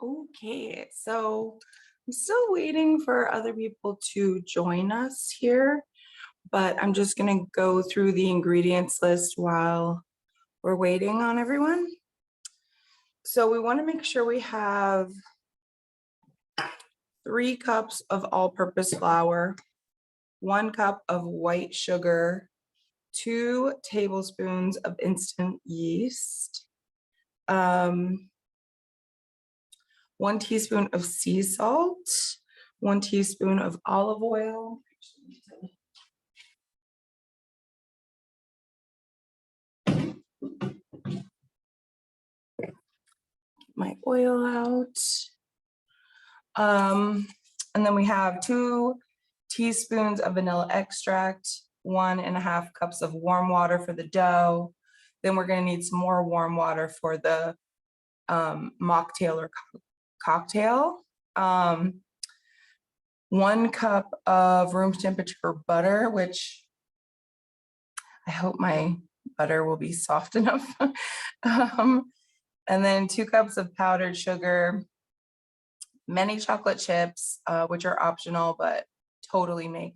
Okay, so I'm still waiting for other people to join us here, but I'm just gonna go through the ingredients list while we're waiting on everyone. So we want to make sure we have 3 cups of all-purpose flour, 1 cup of white sugar, 2 tablespoons of instant yeast, 1 teaspoon of sea salt, 1 teaspoon of olive oil. My oil out. And then we have 2 teaspoons of vanilla extract, 1.5 cups of warm water for the dough. Then we're gonna need some more warm water for the mocktail or cocktail. 1 cup of room temperature butter, which I hope my butter will be soft enough. And then 2 cups of powdered sugar, many chocolate chips, which are optional, but totally make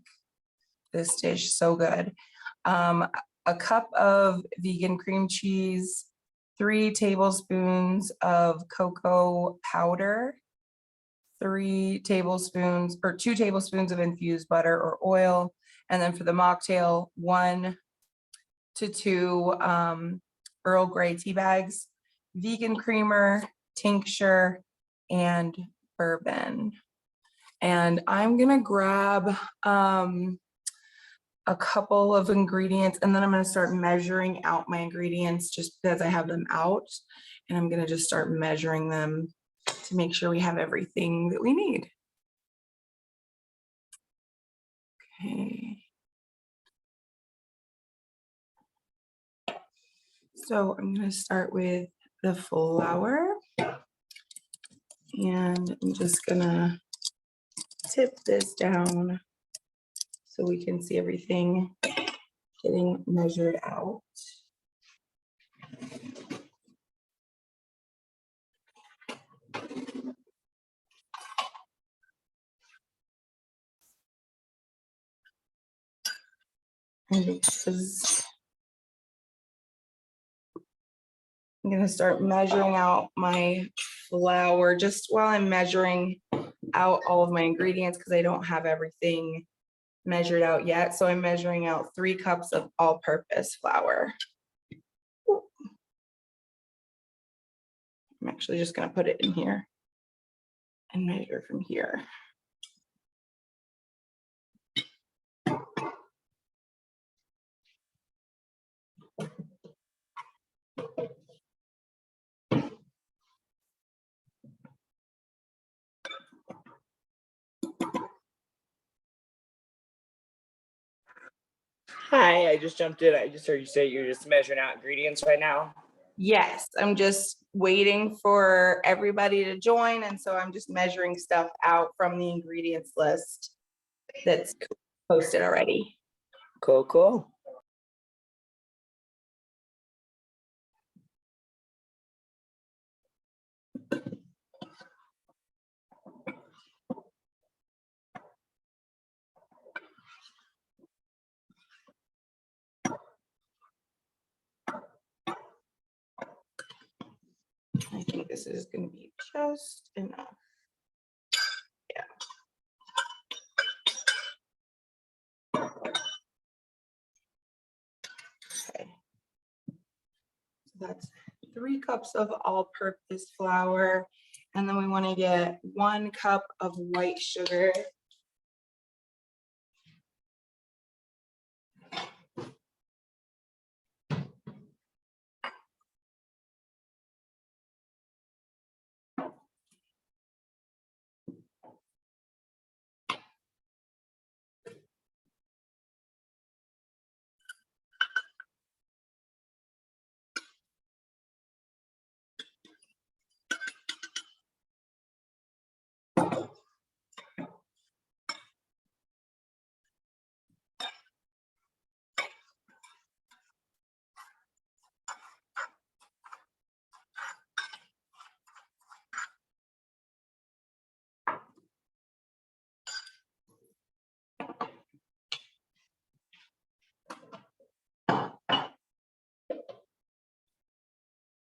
this dish so good. A cup of vegan cream cheese, 3 tablespoons of cocoa powder, 2 tablespoons of infused butter or oil. And then for the mocktail, 1 to 2 Earl Grey tea bags, vegan creamer, tincture, and bourbon. And I'm gonna grab a couple of ingredients, and then I'm gonna start measuring out my ingredients just because I have them out. And I'm gonna just start measuring them to make sure we have everything that we need. Okay. So I'm gonna start with the flour. And I'm just gonna tip this down so we can see everything getting measured out. And I'm gonna start measuring out my flour just while I'm measuring out all of my ingredients because I don't have everything measured out yet. So I'm measuring out 3 cups of all-purpose flour. I'm actually just gonna put it in here and measure from here. Hi, I just jumped in. I just heard you say you're just measuring out ingredients right now. Yes, I'm just waiting for everybody to join, and so I'm just measuring stuff out from the ingredients list that's posted already. Cool, cool. I think this is going to be just enough. Yeah. Okay. So that's 3 cups of all-purpose flour, and then we want to get 1 cup of white sugar.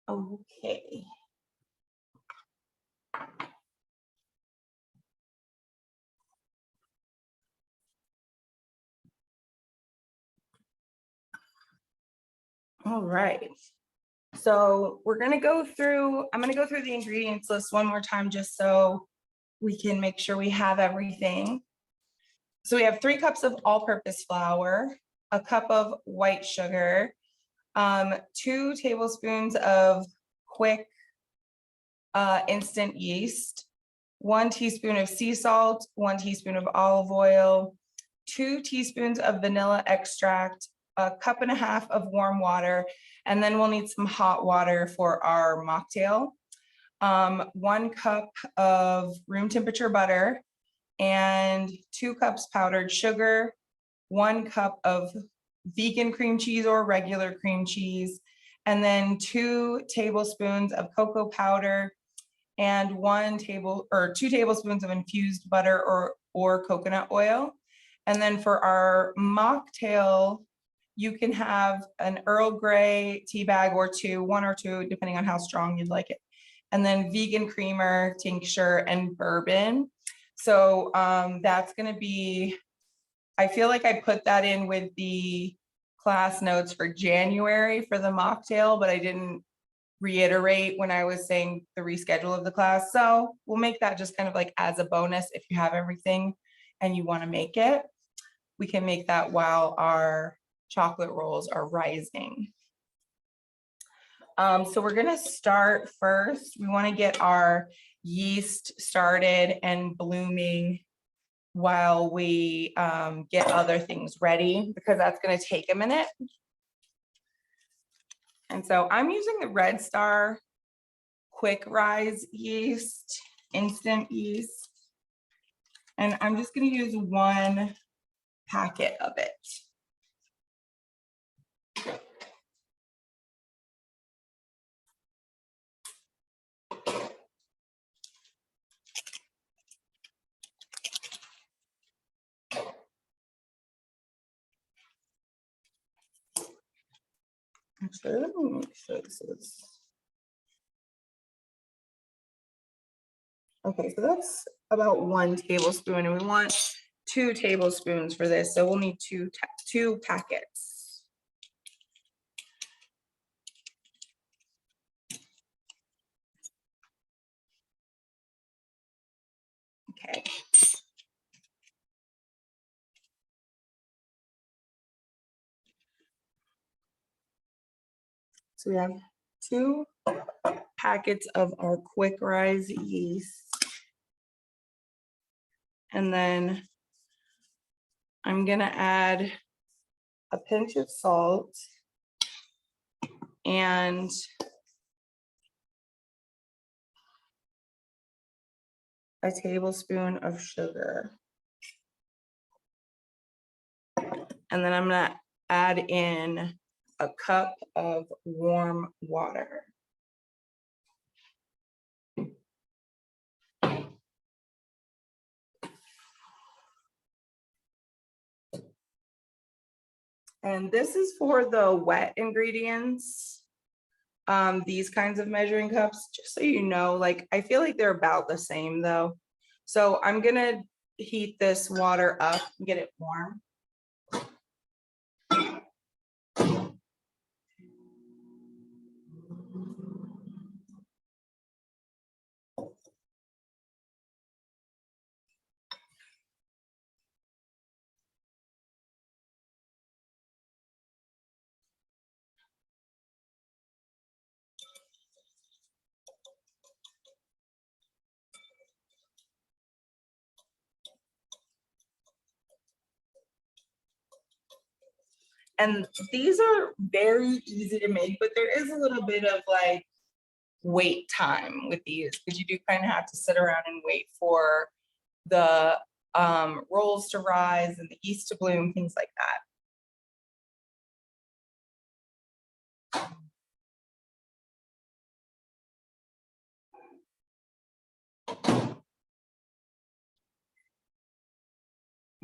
Okay. All right. So we're gonna go through, I'm gonna go through the ingredients list one more time just so we can make sure we have everything. So we have 3 cups of all-purpose flour, a cup of white sugar, 2 tablespoons of quick instant yeast, 1 teaspoon of sea salt, 1 teaspoon of olive oil, 2 teaspoons of vanilla extract, a cup and a half of warm water, and then we'll need some hot water for our mocktail. 1 cup of room temperature butter and 2 cups powdered sugar, 1 cup of vegan cream cheese or regular cream cheese, and then 2 tablespoons of cocoa powder and 2 tablespoons of infused butter or coconut oil. And then for our mocktail, you can have an Earl Grey tea bag or 2, 1 or 2, depending on how strong you'd like it. And then vegan creamer, tincture, and bourbon. So that's gonna be, I feel like I put that in with the class notes for January for the mocktail, but I didn't reiterate when I was saying the reschedule of the class. So we'll make that just kind of like as a bonus. If you have everything and you want to make it, we can make that while our chocolate rolls are rising. So we're gonna start first. We want to get our yeast started and blooming while we get other things ready, because that's going to take a minute. And so I'm using the Red Star quick rise yeast, instant yeast, and I'm just going to use 1 packet of it. Actually, let me make sure this is. Okay, so that's about 1 tablespoon, and we want 2 tablespoons for this, so we'll need 2 packets. Okay. So we have 2 packets of our quick rise yeast. And then I'm gonna add a pinch of salt and a tablespoon of sugar. And then I'm gonna add in a cup of warm water. And this is for the wet ingredients. These kinds of measuring cups, just so you know, like I feel like they're about the same though. So I'm gonna heat this water up and get it warm. And these are very easy to make, but there is a little bit of like wait time with these, because you do kind of have to sit around and wait for the rolls to rise and the yeast to bloom, things like that.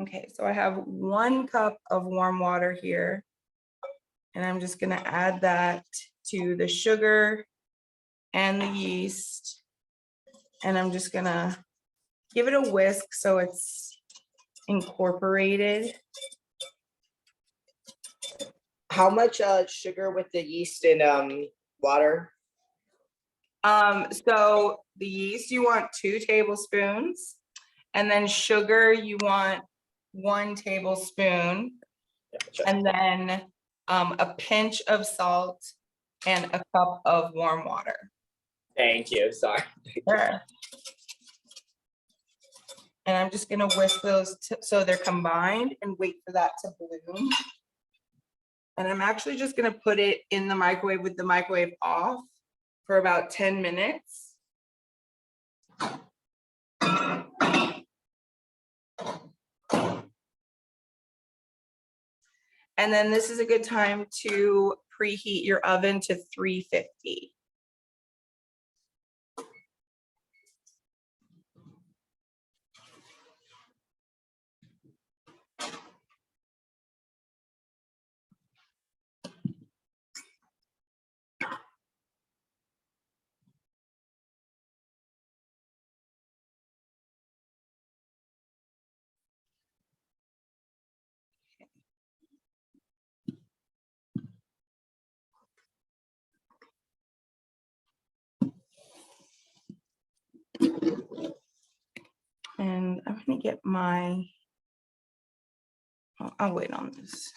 Okay, so I have 1 cup of warm water here, and I'm just gonna add that to the sugar and the yeast. And I'm just gonna give it a whisk so it's incorporated. How much sugar with the yeast and water? So the yeast, you want 2 tablespoons, and then sugar, you want 1 tablespoon, and then a pinch of salt and a cup of warm water. Thank you. Sorry. Sure. And I'm just gonna whisk those so they're combined and wait for that to bloom. And I'm actually just gonna put it in the microwave with the microwave off for about 10 minutes. And then this is a good time to preheat your oven to 350. And I'm gonna get my, I'll wait on this.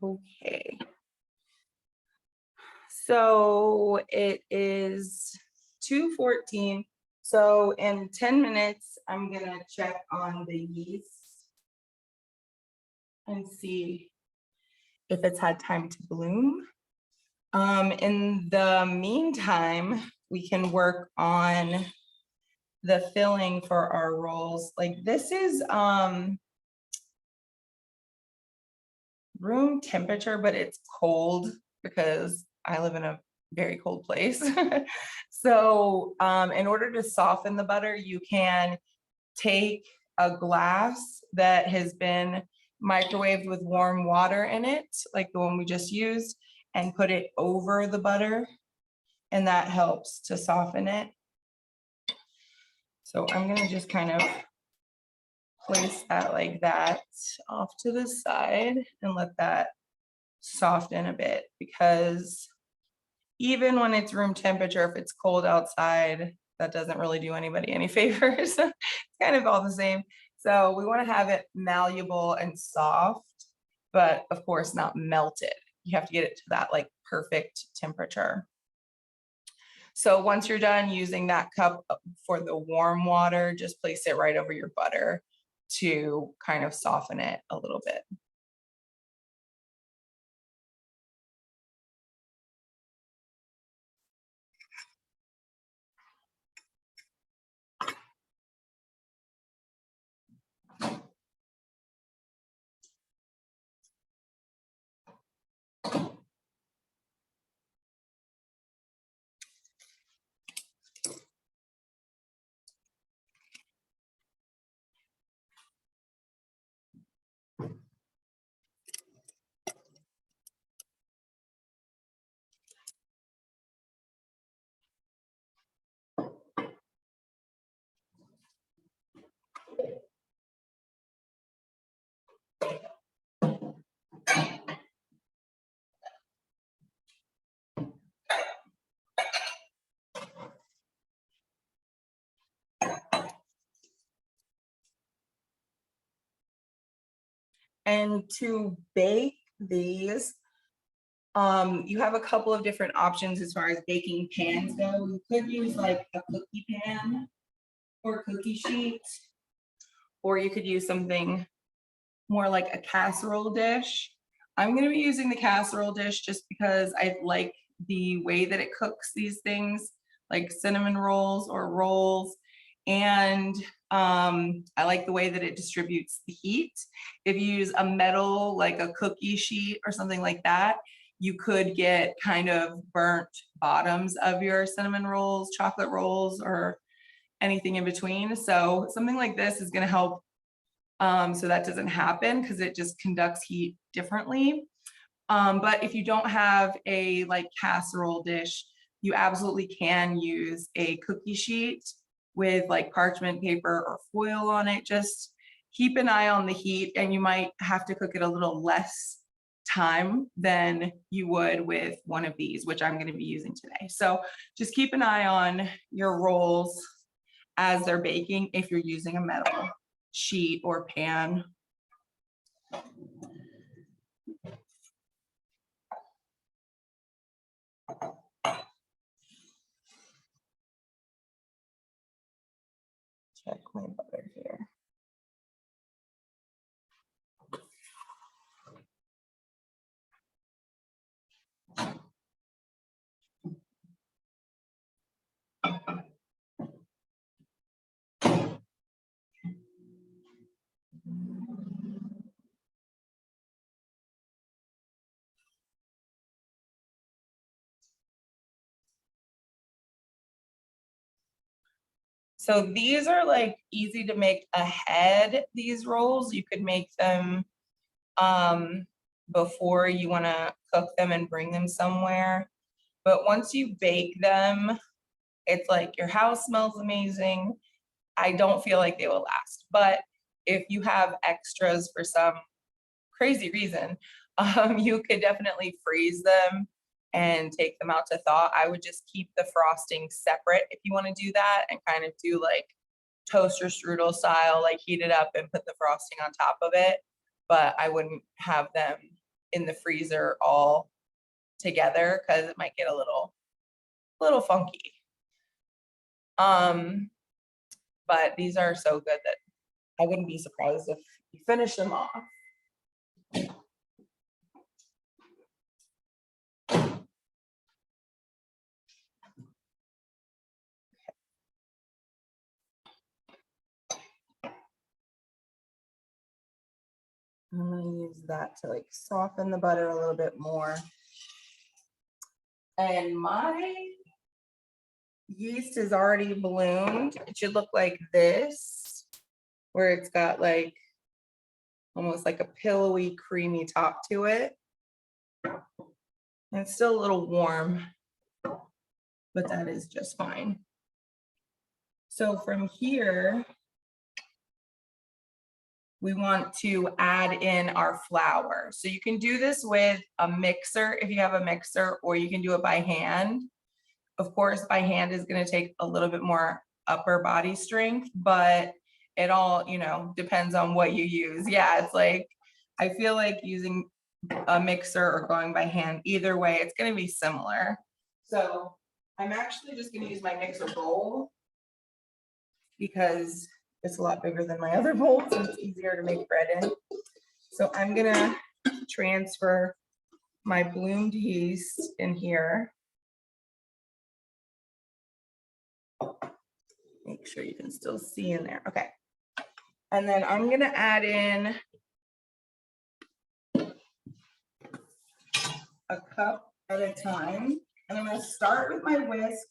Okay. So it is 2:14. So in 10 minutes, I'm gonna check on the yeast and see if it's had time to bloom. In the meantime, we can work on the filling for our rolls. Like this is room temperature, but it's cold because I live in a very cold place. So in order to soften the butter, you can take a glass that has been microwaved with warm water in it, like the one we just used, and put it over the butter, and that helps to soften it. So I'm gonna just kind of place that like that off to the side and let that soften a bit, because even when it's room temperature, if it's cold outside, that doesn't really do anybody any favors. It's kind of all the same. So we want to have it malleable and soft, but of course not melted. You have to get it to that like perfect temperature. So once you're done using that cup for the warm water, just place it right over your butter to kind of soften it a little bit. And to bake these, you have a couple of different options as far as baking pans go. You could use like a cookie pan or cookie sheet, or you could use something more like a casserole dish. I'm gonna be using the casserole dish just because I like the way that it cooks these things. like cinnamon rolls or rolls. And I like the way that it distributes the heat. If you use a metal, like a cookie sheet or something like that, you could get kind of burnt bottoms of your cinnamon rolls, chocolate rolls, or anything in between. So something like this is going to help so that doesn't happen, because it just conducts heat differently. But if you don't have a like casserole dish, you absolutely can use a cookie sheet with like parchment paper or foil on it. Just keep an eye on the heat, and you might have to cook it a little less time than you would with one of these, which I'm going to be using today. So just keep an eye on your rolls as they're baking if you're using a metal sheet or pan. Check my butter here. So these are like easy to make ahead, these rolls. You could make them before you want to cook them and bring them somewhere. But once you bake them, it's like your house smells amazing. I don't feel like they will last. But if you have extras for some crazy reason, you could definitely freeze them and take them out to thaw. I would just keep the frosting separate if you want to do that, and kind of do like toaster strudel style, like heat it up and put the frosting on top of it. But I wouldn't have them in the freezer all together, because it might get a little funky. But these are so good that I wouldn't be surprised if you finish them off. I'm going to use that to like soften the butter a little bit more. And my yeast is already bloomed. It should look like this, where it's got like almost like a pillowy, creamy top to it. And it's still a little warm, but that is just fine. So from here, we want to add in our flour. So you can do this with a mixer if you have a mixer, or you can do it by hand. Of course, by hand is going to take a little bit more upper body strength, but it all, depends on what you use. Yeah, it's like, I feel like using a mixer or going by hand, either way, it's going to be similar. So I'm actually just going to use my mixer bowl, because it's a lot bigger than my other bowls, and it's easier to make bread in. So I'm gonna transfer my bloomed yeast in here. Make sure you can still see in there. Okay. And then I'm gonna add in a cup at a time. And I'm gonna start with my whisk,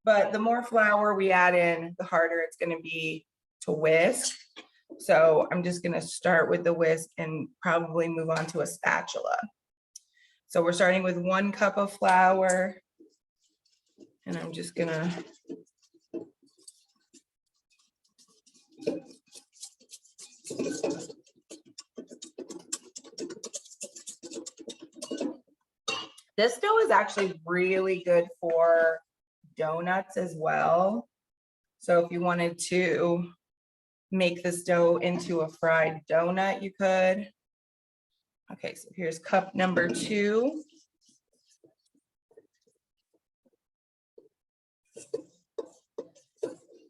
but the more flour we add in, the harder it's gonna be to whisk. So I'm just gonna start with the whisk and probably move on to a spatula. So we're starting with 1 cup of flour, and I'm just gonna this dough is actually really good for donuts as well. So if you wanted to make this dough into a fried donut, you could. Okay, so here's cup number 2.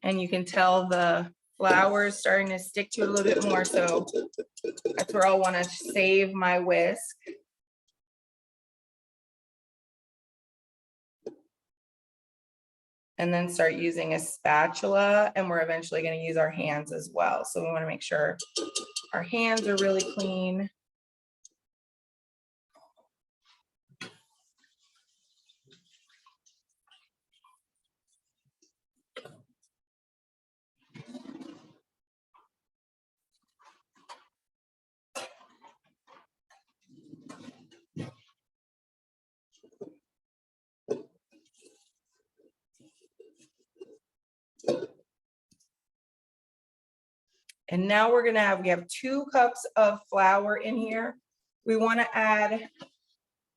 And you can tell the flour is starting to stick to it a little bit more. So that's where I'll want to save my whisk. and then start using a spatula, and we're eventually going to use our hands as well. So we want to make sure our hands are really clean. And now we have 2 cups of flour in here. We want to add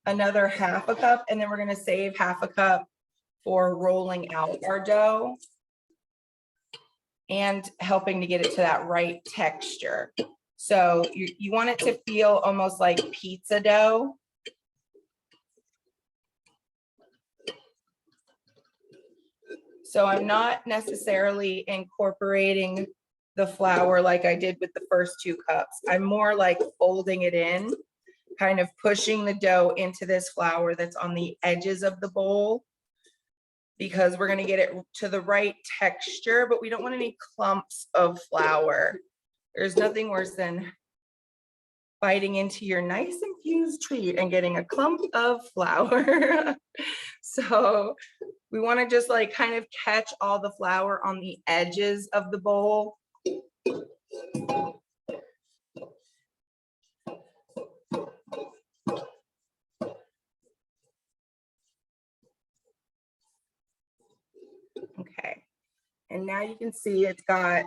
another half a cup, and then we're going to save half a cup for rolling out our dough and helping to get it to that right texture. So you want it to feel almost like pizza dough. So I'm not necessarily incorporating the flour like I did with the first 2 cups. I'm more like folding it in, kind of pushing the dough into this flour that's on the edges of the bowl, because we're going to get it to the right texture, but we don't want any clumps of flour. There's nothing worse than biting into your nice infused treat and getting a clump of flour. So we want to just like kind of catch all the flour on the edges of the bowl. Okay, and now you can see it's got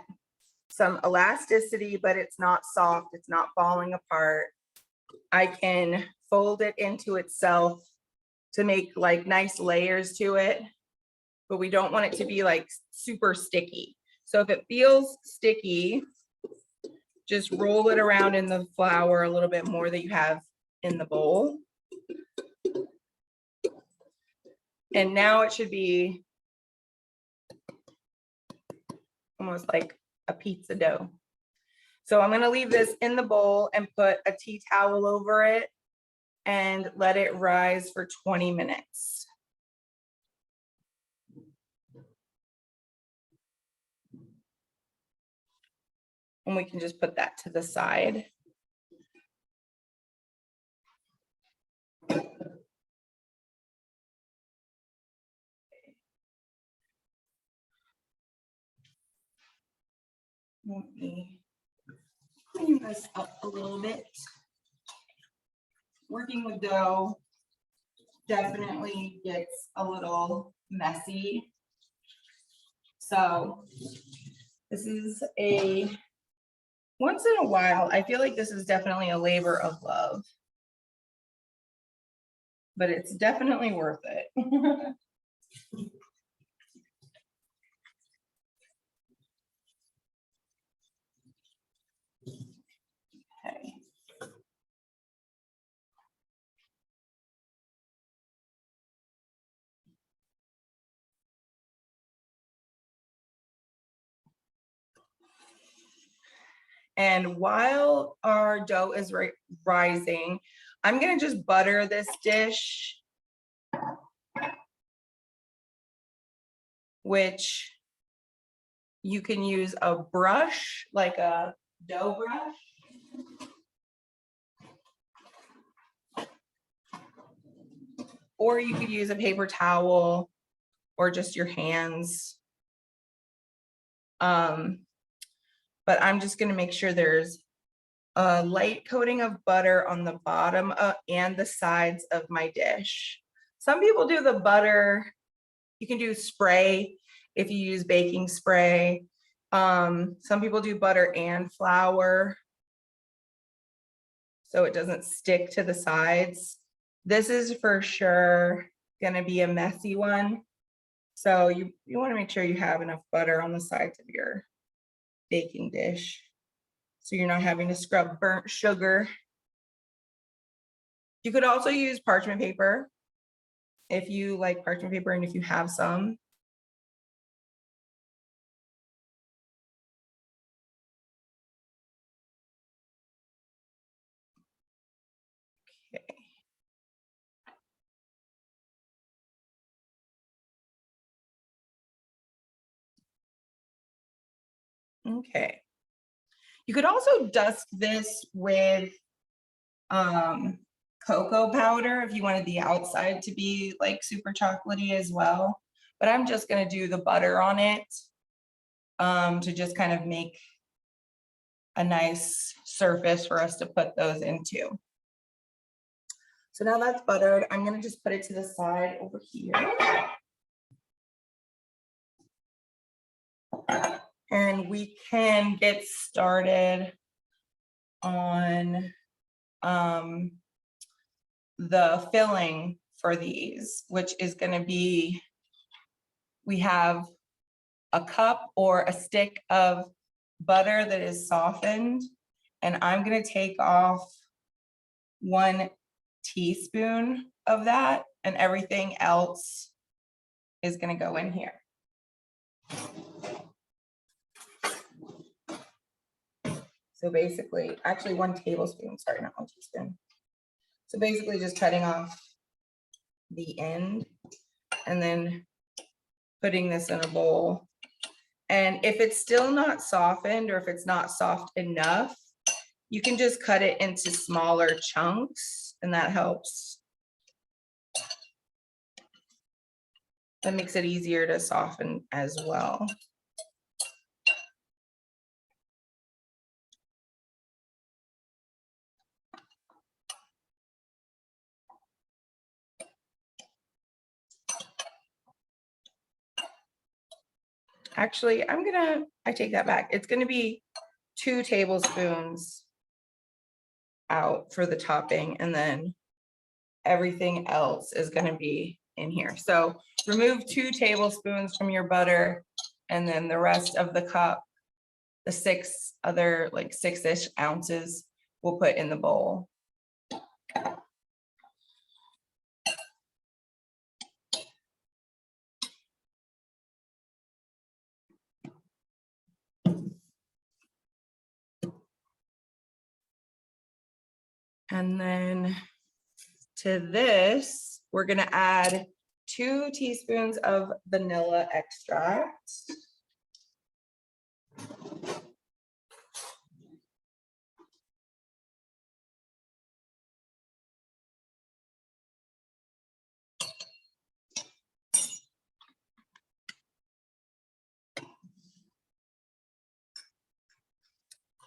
some elasticity, but it's not soft, it's not falling apart. I can fold it into itself to make like nice layers to it, but we don't want it to be like super sticky. So if it feels sticky, just roll it around in the flour a little bit more that you have in the bowl. And now it should be almost like a pizza dough. So I'm going to leave this in the bowl and put a tea towel over it and let it rise for 20 minutes. And we can just put that to the side. Let me clean this up a little bit. Working with dough definitely gets a little messy. So this is once in a while, I feel like this is definitely a labor of love, but it's definitely worth it. Okay. And while our dough is rising, I'm gonna just butter this dish, which you can use a brush, like a dough brush. Or you could use a paper towel or just your hands. But I'm just gonna make sure there's a light coating of butter on the bottom and the sides of my dish. Some people do the butter, you can do spray if you use baking spray. Some people do butter and flour so it doesn't stick to the sides. This is for sure gonna be a messy one. So you wanna make sure you have enough butter on the sides of your baking dish, so you're not having to scrub burnt sugar. You could also use parchment paper if you like parchment paper and if you have some. Okay. Okay. You could also dust this with cocoa powder if you wanted the outside to be like super chocolatey as well. But I'm just gonna do the butter on it to just kind of make a nice surface for us to put those into. So now that's buttered. I'm gonna just put it to the side over here. And we can get started on the filling for these, which is going to be, we have a cup or a stick of butter that is softened, and I'm going to take off 1 teaspoon of that, and everything else is going to go in here. So basically, actually 1 tablespoon, sorry, not 1 teaspoon. So basically just cutting off the end and then putting this in a bowl. And if it's still not softened, or if it's not soft enough, you can just cut it into smaller chunks, and that helps. That makes it easier to soften as well. Actually, I take that back. It's gonna be 2 tablespoons out for the topping, and then everything else is gonna be in here. So remove 2 tablespoons from your butter, and then the rest of the cup, the 6 other, like 6-ish ounces, we'll put in the bowl. And then to this, we're gonna add 2 teaspoons of vanilla extract.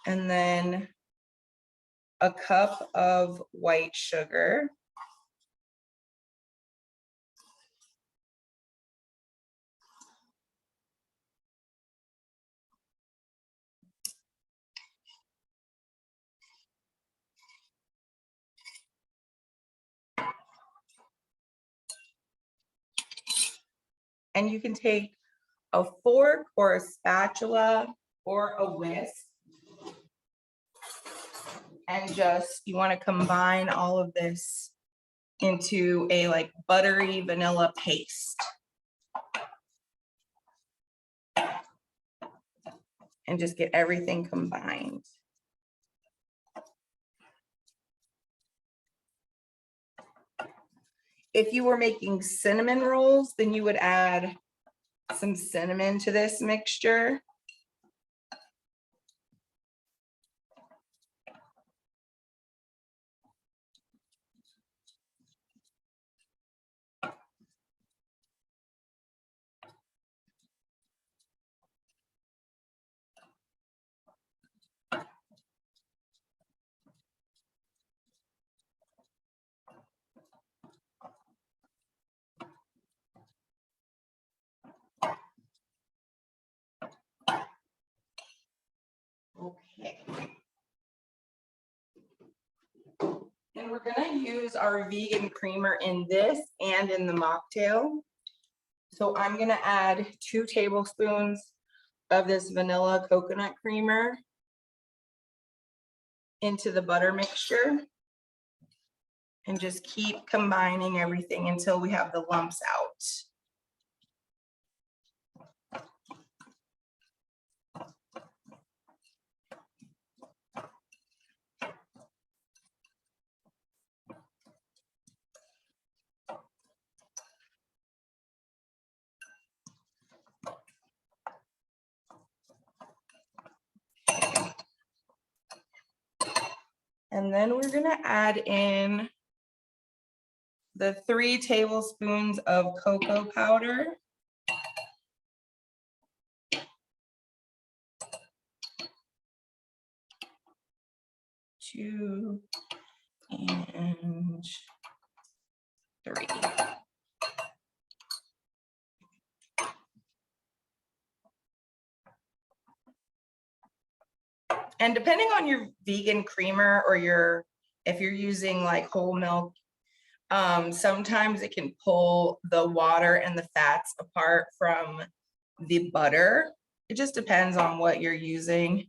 And then a cup of white sugar. And you can take a fork or a spatula or a whisk, and just, you want to combine all of this into a like buttery vanilla paste. And just get everything combined. If you were making cinnamon rolls, then you would add some cinnamon to this mixture. Okay. And we're gonna use our vegan creamer in this and in the mocktail. So I'm gonna add 2 tablespoons of this vanilla coconut creamer into the butter mixture, and just keep combining everything until we have the lumps out. And then we're gonna add in the 3 tablespoons of cocoa powder. Two and 3. And depending on your vegan creamer or if you're using like whole milk, sometimes it can pull the water and the fats apart from the butter. It just depends on what you're using.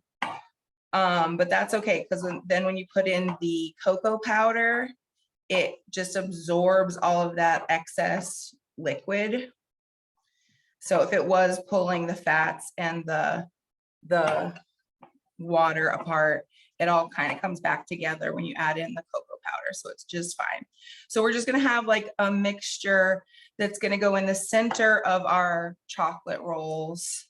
But that's okay, because then when you put in the cocoa powder, it just absorbs all of that excess liquid. So if it was pulling the fats and the water apart, it all kind of comes back together when you add in the cocoa powder. So it's just fine. So we're just going to have like a mixture that's going to go in the center of our chocolate rolls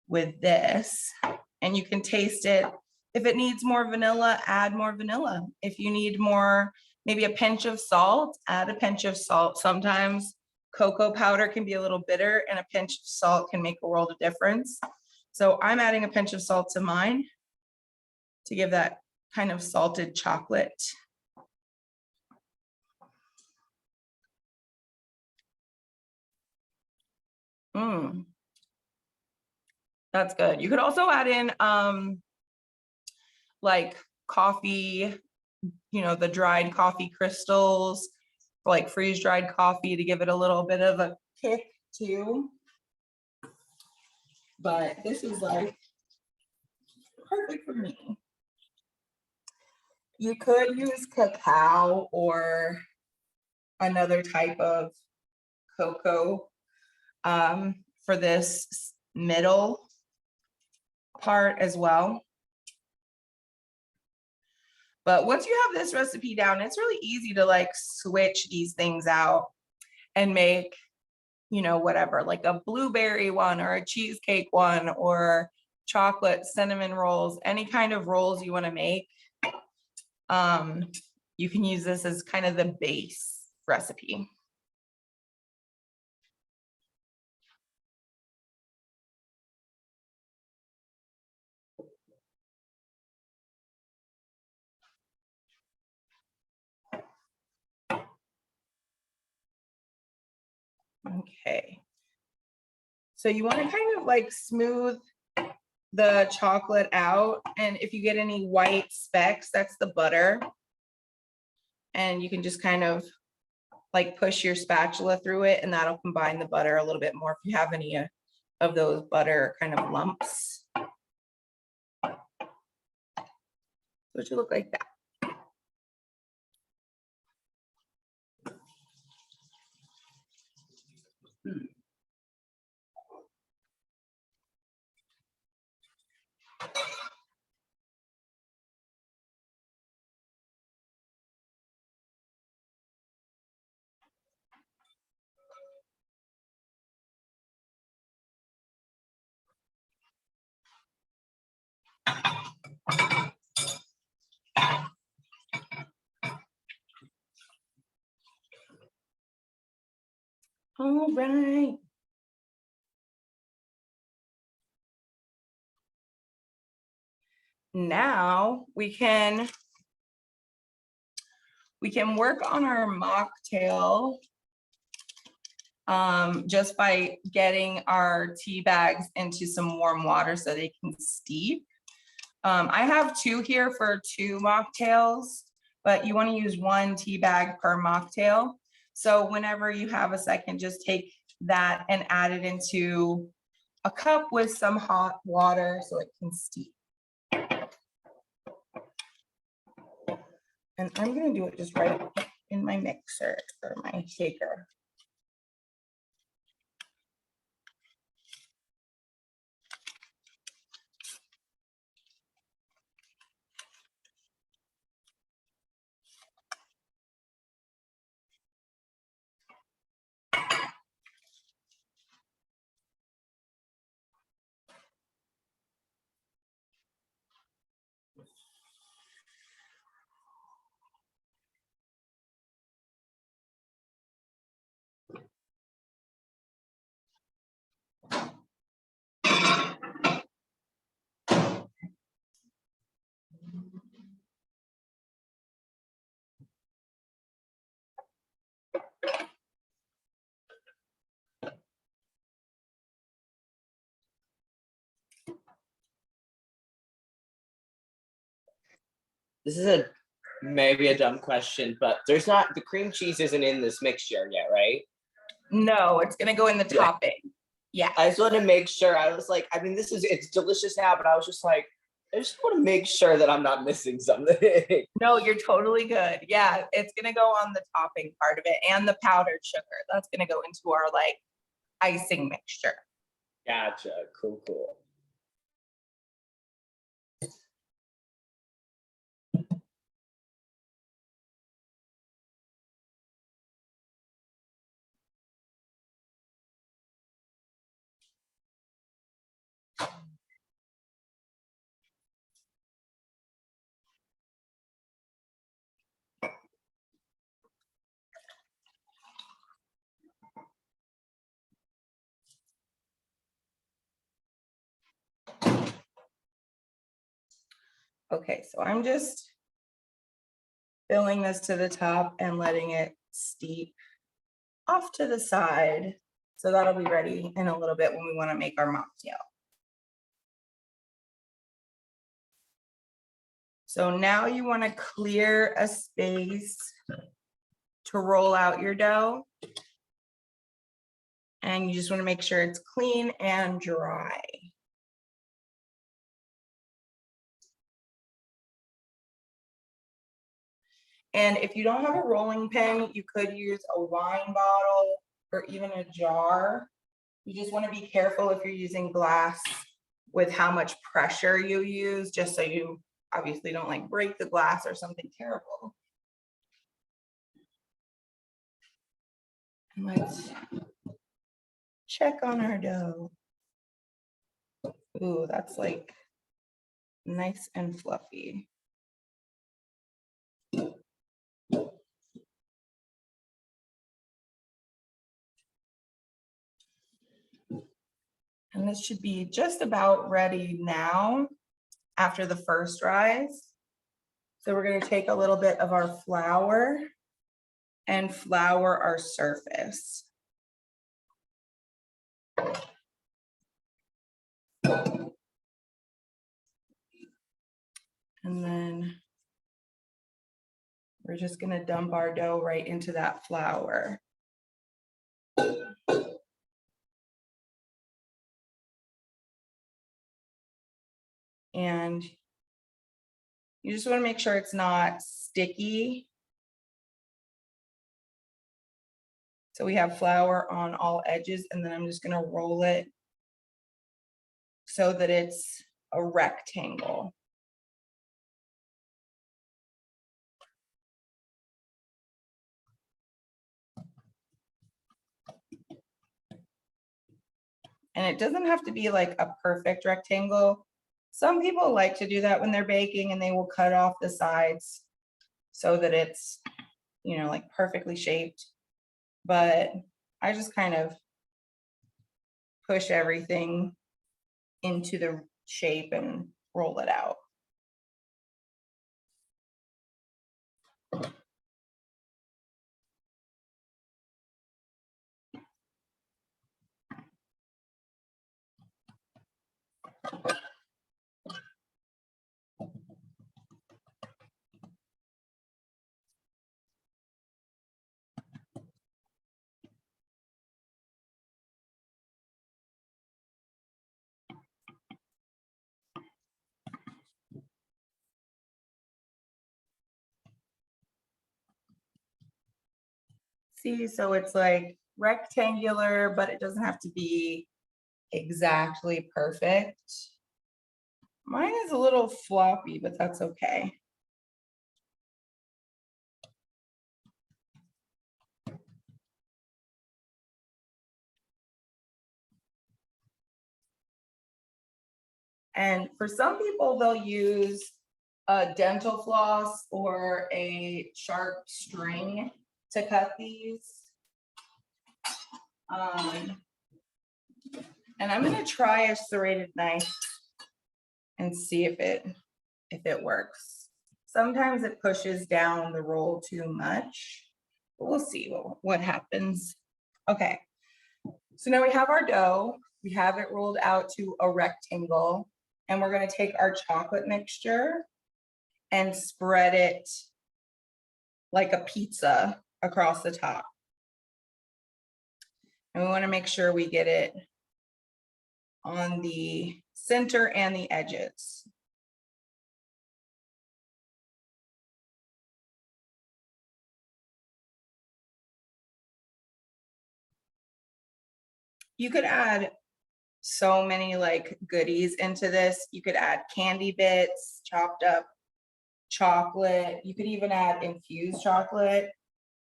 with this. And you can taste it. If it needs more vanilla, add more vanilla. If you need more, maybe a pinch of salt, add a pinch of salt. Sometimes cocoa powder can be a little bitter and a pinch of salt can make a world of difference. So I'm adding a pinch of salt to mine to give that kind of salted chocolate. That's good. You could also add in like coffee, the dried coffee crystals, like freeze dried coffee to give it a little bit of a kick too. But this is like perfect for me. You could use cacao or another type of cocoa for this middle part as well. But once you have this recipe down, it's really easy to like switch these things out and make, whatever, like a blueberry one or a cheesecake one or chocolate cinnamon rolls, any kind of rolls you want to make. You can use this as kind of the base recipe. Okay. So you want to kind of like smooth the chocolate out. And if you get any white specks, that's the butter. And you can just kind of like push your spatula through it and that'll combine the butter a little bit more if you have any of those butter kind of lumps. So it should look like that. All right. Now we can work on our mocktail just by getting our tea bags into some warm water so they can steep. I have 2 here for 2 mocktails, but you want to use 1 tea bag per mocktail. So whenever you have a second, just take that and add it into a cup with some hot water so it can steep. And I'm going to do it just right in my mixer or my shaker. This is maybe a dumb question, but the cream cheese isn't in this mixture yet, right? No, it's gonna go in the Yeah. topping. Yeah. I just want to make sure. I was like, I mean, it's delicious now, but I was just like, I just want to make sure that I'm not missing something. No, you're totally good. Yeah, it's gonna go on the topping part of it and the powdered sugar. That's gonna go into our like icing mixture. Gotcha. Cool, cool. Okay, so I'm just filling this to the top and letting it steep off to the side. So that'll be ready in a little bit when we want to make our mocktail. So now you want to clear a space to roll out your dough. And you just want to make sure it's clean and dry. And if you don't have a rolling pin, you could use a wine bottle or even a jar. You just want to be careful if you're using glass with how much pressure you use, just so you obviously don't like break the glass or something terrible. And let's check on our dough. Ooh, that's like nice and fluffy. And this should be just about ready now after the first rise. So we're going to take a little bit of our flour and flour our surface. And then we're just going to dump our dough right into that flour. And you just want to make sure it's not sticky. So we have flour on all edges, and then I'm just going to roll it so that it's a rectangle. And it doesn't have to be like a perfect rectangle. Some people like to do that when they're baking, and they will cut off the sides so that it's, you know, like perfectly shaped. But I just kind of push everything into the shape and roll it out. See, so it's like rectangular, but it doesn't have to be exactly perfect. Mine is a little floppy, but that's okay. And for some people, they'll use a dental floss or a sharp string to cut these. And I'm going to try a serrated knife and see if it works. Sometimes it pushes down the roll too much, but we'll see what happens. Okay, so now we have our dough. We have it rolled out to a rectangle, and we're going to take our chocolate mixture and spread it like a pizza across the top. And we want to make sure we get it on the center and the edges. You could add so many like goodies into this. You could add candy bits, chopped up chocolate. You could even add infused chocolate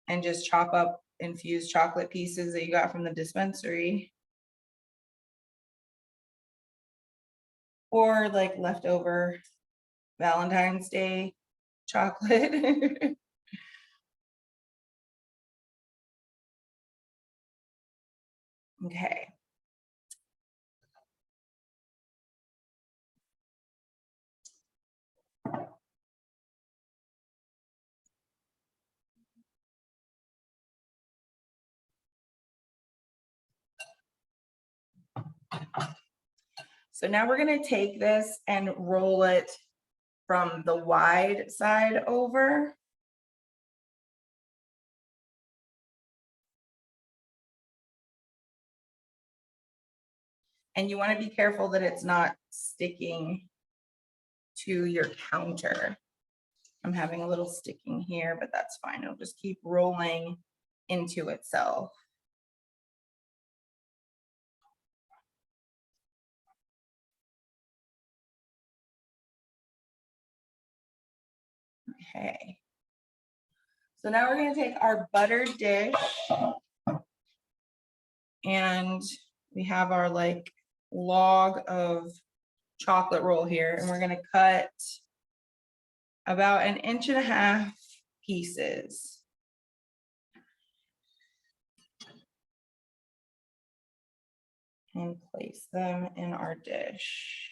and just chop up infused chocolate pieces that you got from the dispensary. Or like leftover Valentine's Day chocolate. Okay. So now we're going to take this and roll it from the wide side over. And you want to be careful that it's not sticking to your counter. I'm having a little sticking here, but that's fine. It'll just keep rolling into itself. Okay. So now we're going to take our buttered dish and we have our like log of chocolate roll here, and we're going to cut about 1.5 inch pieces. And place them in our dish.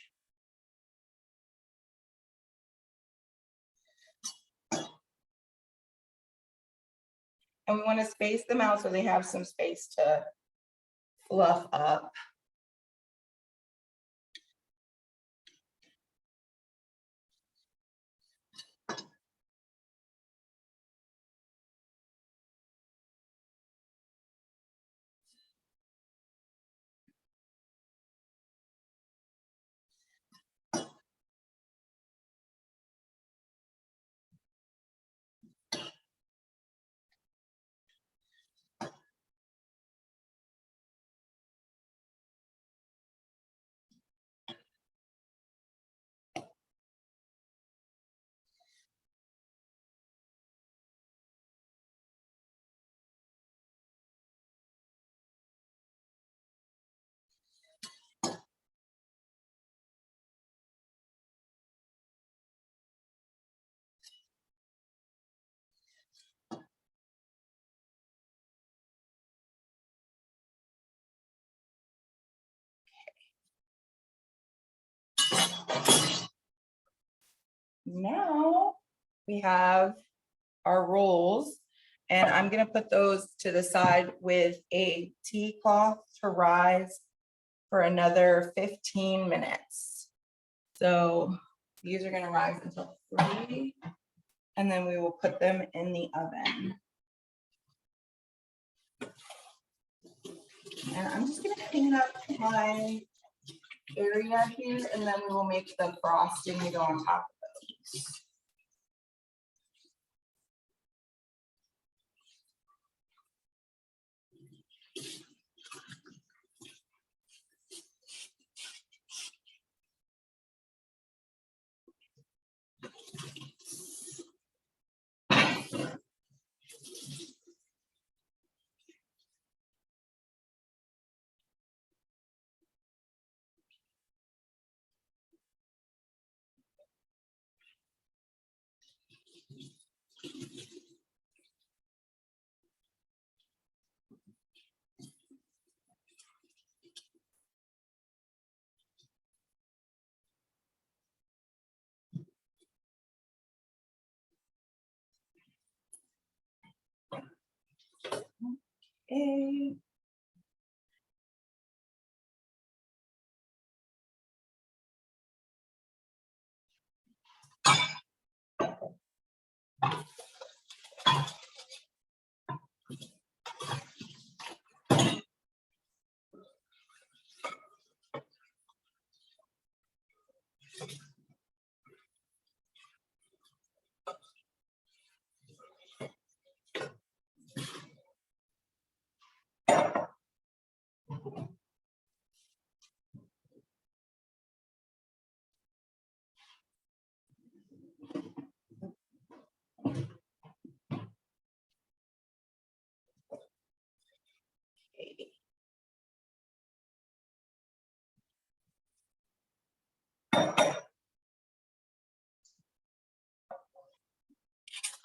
And we want to space them out so they have some space to fluff up. Now we have our rolls, and I'm going to put those to the side with a tea cloth to rise for another 15 minutes. So these are going to rise until 3, and then we will put them in the oven. And I'm just going to clean up my area here, and then we will make the frosting to go on top of those. Okay.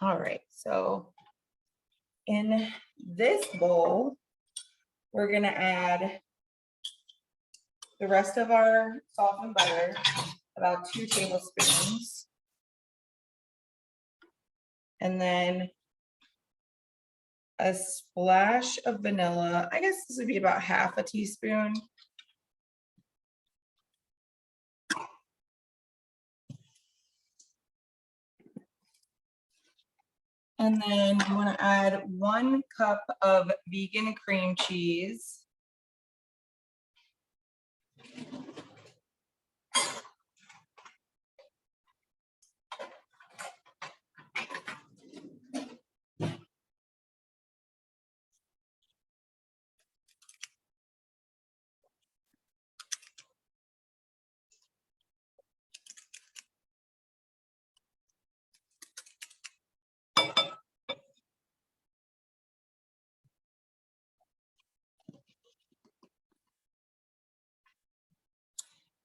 All right, so in this bowl, we're gonna add the rest of our softened butter, about 2 tablespoons. And then a splash of vanilla. I guess this would be about half a teaspoon. And then you want to add 1 cup of vegan cream cheese.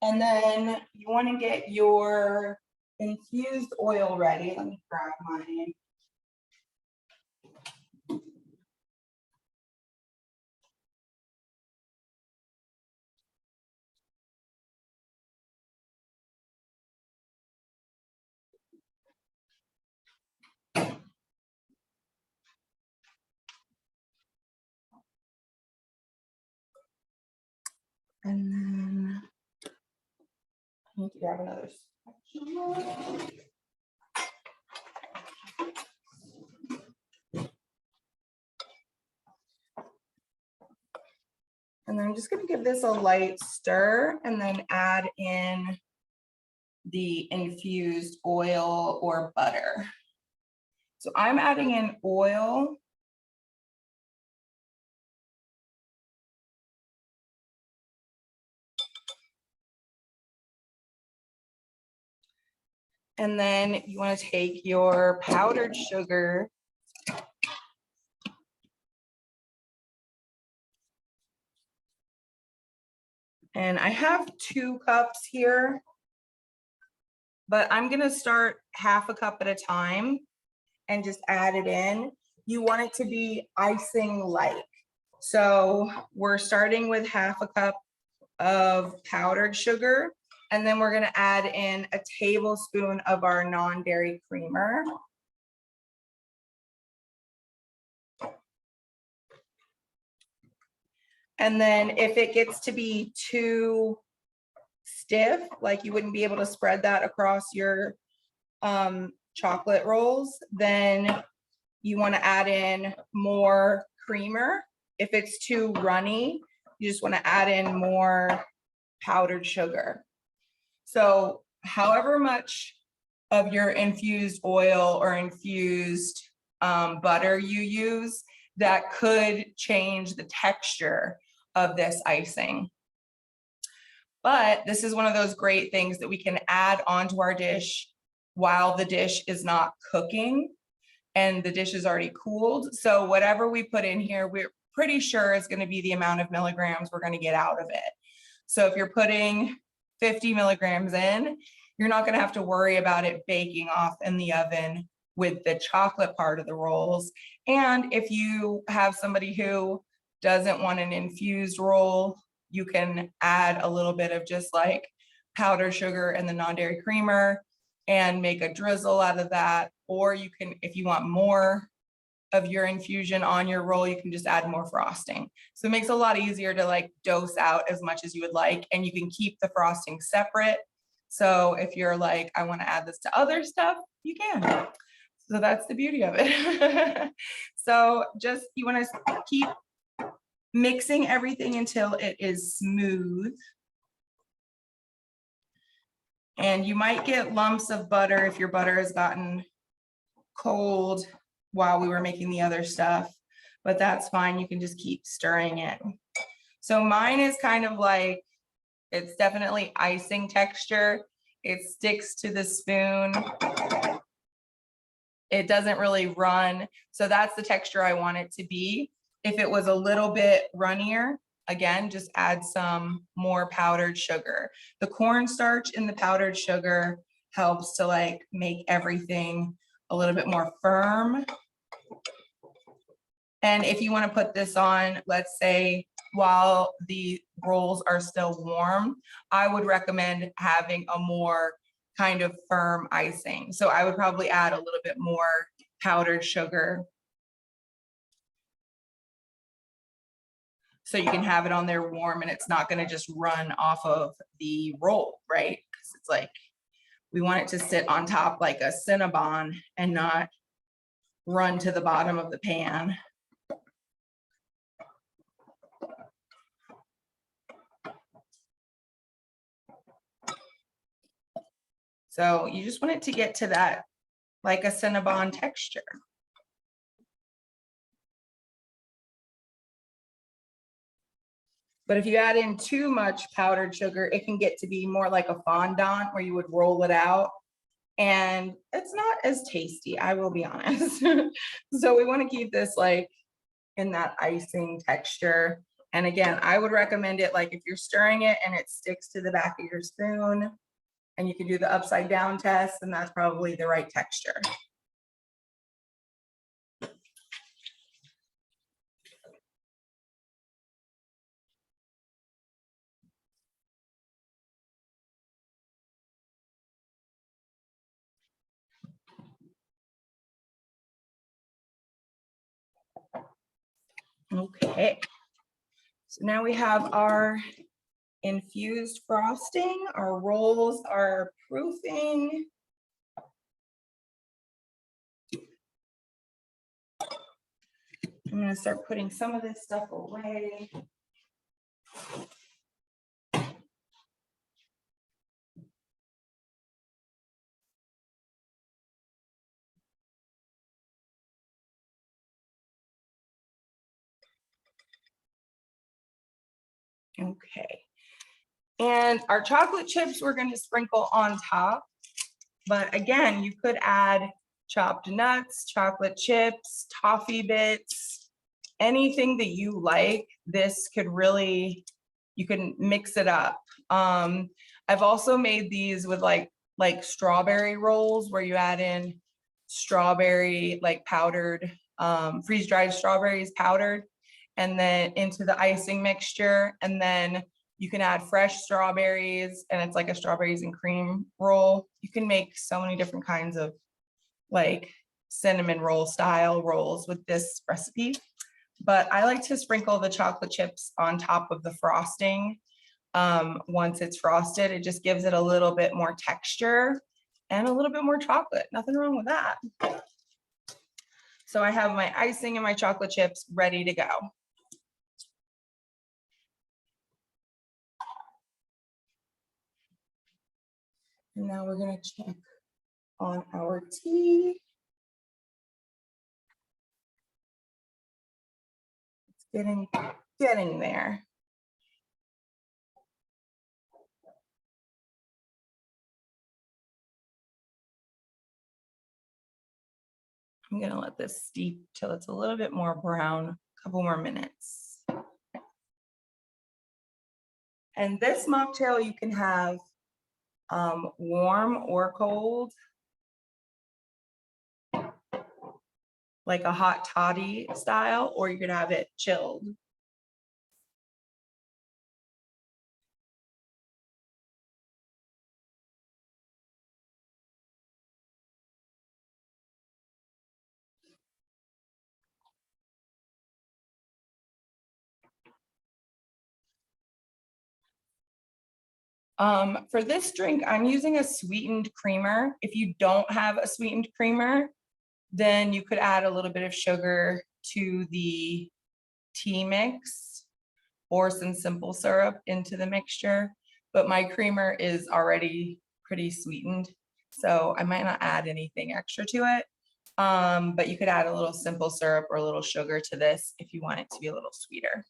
And then you want to get your infused oil ready. Let me grab mine. And then I need to grab another spatula. And then I'm just going to give this a light stir and then add in the infused oil or butter. So I'm adding in oil. And then you want to take your powdered sugar and I have 2 cups here, but I'm going to start half a cup at a time and just add it in. You want it to be icing like. So we're starting with half a cup of powdered sugar, and then we're going to add in a tablespoon of our non-dairy creamer. And then if it gets to be too stiff, like you wouldn't be able to spread that across your chocolate rolls, then you want to add in more creamer. If it's too runny, you just want to add in more powdered sugar. So however much of your infused oil or infused butter you use, that could change the texture of this icing. But this is one of those great things that we can add onto our dish while the dish is not cooking and the dish is already cooled. So whatever we put in here, we're pretty sure is going to be the amount of milligrams we're going to get out of it. So if you're putting 50 milligrams in, you're not going to have to worry about it baking off in the oven with the chocolate part of the rolls. And if you have somebody who doesn't want an infused roll, you can add a little bit of just like powdered sugar and the non-dairy creamer and make a drizzle out of that. Or you can, if you want more of your infusion on your roll, you can just add more frosting. So it makes it a lot easier to like dose out as much as you would like, and you can keep the frosting separate. So if you're like, I want to add this to other stuff, you can. So that's the beauty of it. So just, you want to keep mixing everything until it is smooth. And you might get lumps of butter if your butter has gotten cold while we were making the other stuff, but that's fine. You can just keep stirring it. So mine is kind of like, it's definitely icing texture. It sticks to the spoon. It doesn't really run. So that's the texture I want it to be. If it was a little bit runnier, again, just add some more powdered sugar. The cornstarch in the powdered sugar helps to like make everything a little bit more firm. And if you want to put this on, let's say, while the rolls are still warm, I would recommend having a more kind of firm icing. So I would probably add a little bit more powdered sugar, so you can have it on there warm and it's not going to just run off of the roll, right? Because it's like, we want it to sit on top like a Cinnabon and not run to the bottom of the pan. So you just want it to get to that, like a Cinnabon texture. But if you add in too much powdered sugar, it can get to be more like a fondant where you would roll it out. And it's not as tasty, I will be honest. So we want to keep this like in that icing texture. And again, I would recommend it like if you're stirring it and it sticks to the back of your spoon, and you can do the upside down test, and that's probably the right texture. Okay, so now we have our infused frosting, our rolls are proofing. I'm gonna start putting some of this stuff away. Okay, and our chocolate chips we're going to sprinkle on top, but again, you could add chopped nuts, chocolate chips, toffee bits, anything that you like. This could really, you can mix it up. I've also made these with like strawberry rolls where you add in strawberry, like powdered, freeze-dried strawberries powdered, and then into the icing mixture. And then you can add fresh strawberries and it's like a strawberries and cream roll. You can make so many different kinds of like cinnamon roll style rolls with this recipe. But I like to sprinkle the chocolate chips on top of the frosting. Once it's frosted, it just gives it a little bit more texture and a little bit more chocolate. Nothing wrong with that. So I have my icing and my chocolate chips ready to go. And now we're going to check on our tea. It's getting there. I'm going to let this steep till it's a little bit more brown, a couple more minutes. And this mocktail you can have warm or cold, like a hot toddy style, or you could have it chilled. For this drink, I'm using a sweetened creamer. If you don't have a sweetened creamer, then you could add a little bit of sugar to the tea mix or some simple syrup into the mixture. But my creamer is already pretty sweetened, so I might not add anything extra to it. But you could add a little simple syrup or a little sugar to this if you want it to be a little sweeter.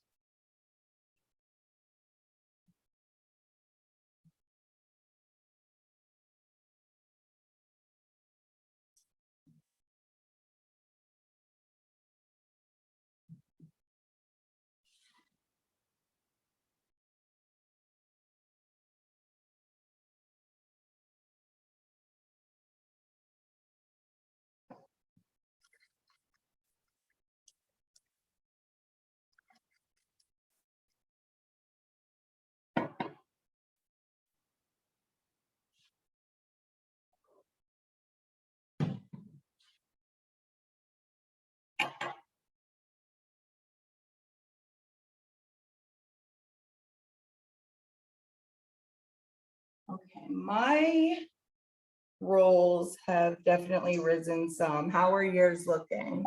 My rolls have definitely risen some. How are yours looking?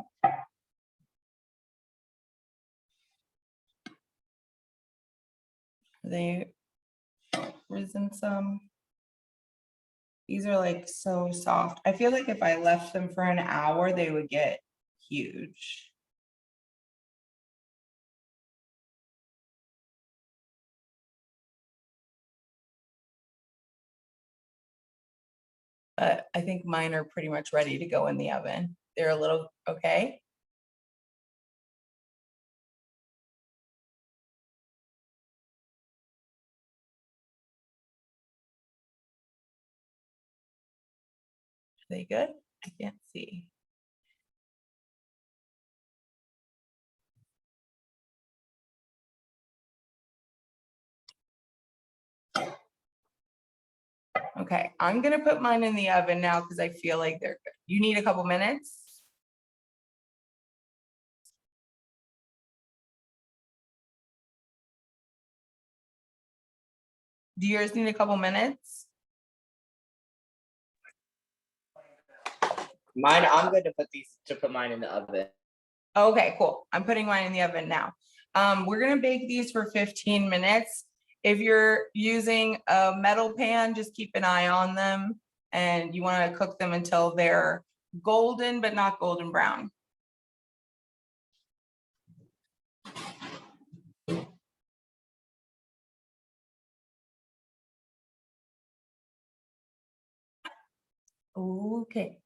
They risen some. These are like so soft. I feel like if I left them for an hour, they would get huge. But I think mine are pretty much ready to go in the oven. They're a little okay. Are they good? I can't see. Okay, I'm gonna put mine in the oven now because I feel like they're good. You need a couple minutes? Do yours need a couple minutes? Mine, I'm going to put mine in the oven. Okay, cool. I'm putting mine in the oven now. We're gonna bake these for 15 minutes. If you're using a metal pan, just keep an eye on them and you wanna cook them until they're golden, but not golden brown. Okay.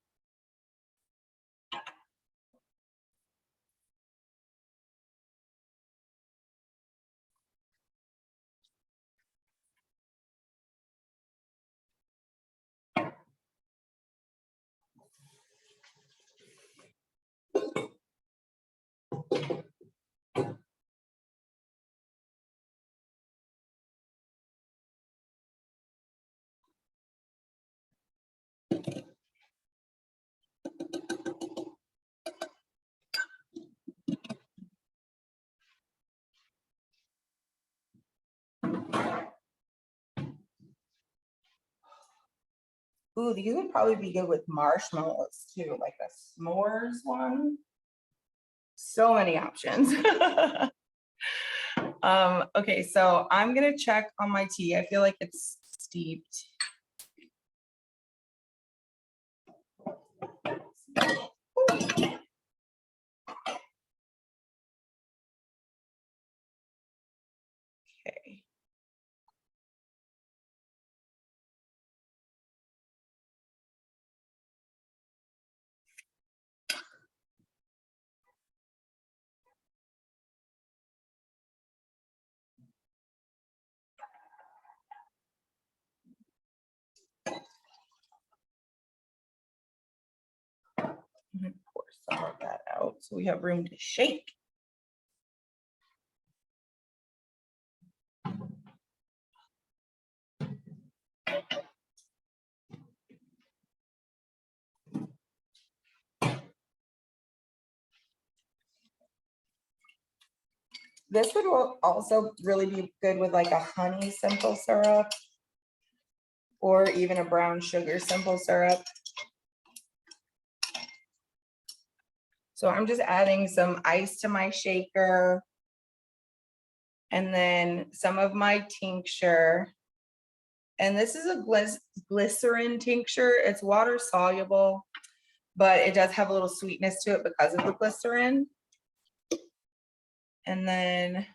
Ooh, these would probably be good with marshmallows too, like a s'mores one. So many options. Okay, so I'm gonna check on my tea. I feel like it's steeped. Okay. I'm gonna pour some of that out so we have room to shake. This would also really be good with like a honey simple syrup or even a brown sugar simple syrup. So I'm just adding some ice to my shaker and then some of my tincture. And this is a glycerin tincture. It's water soluble, but it does have a little sweetness to it because of the glycerin. And then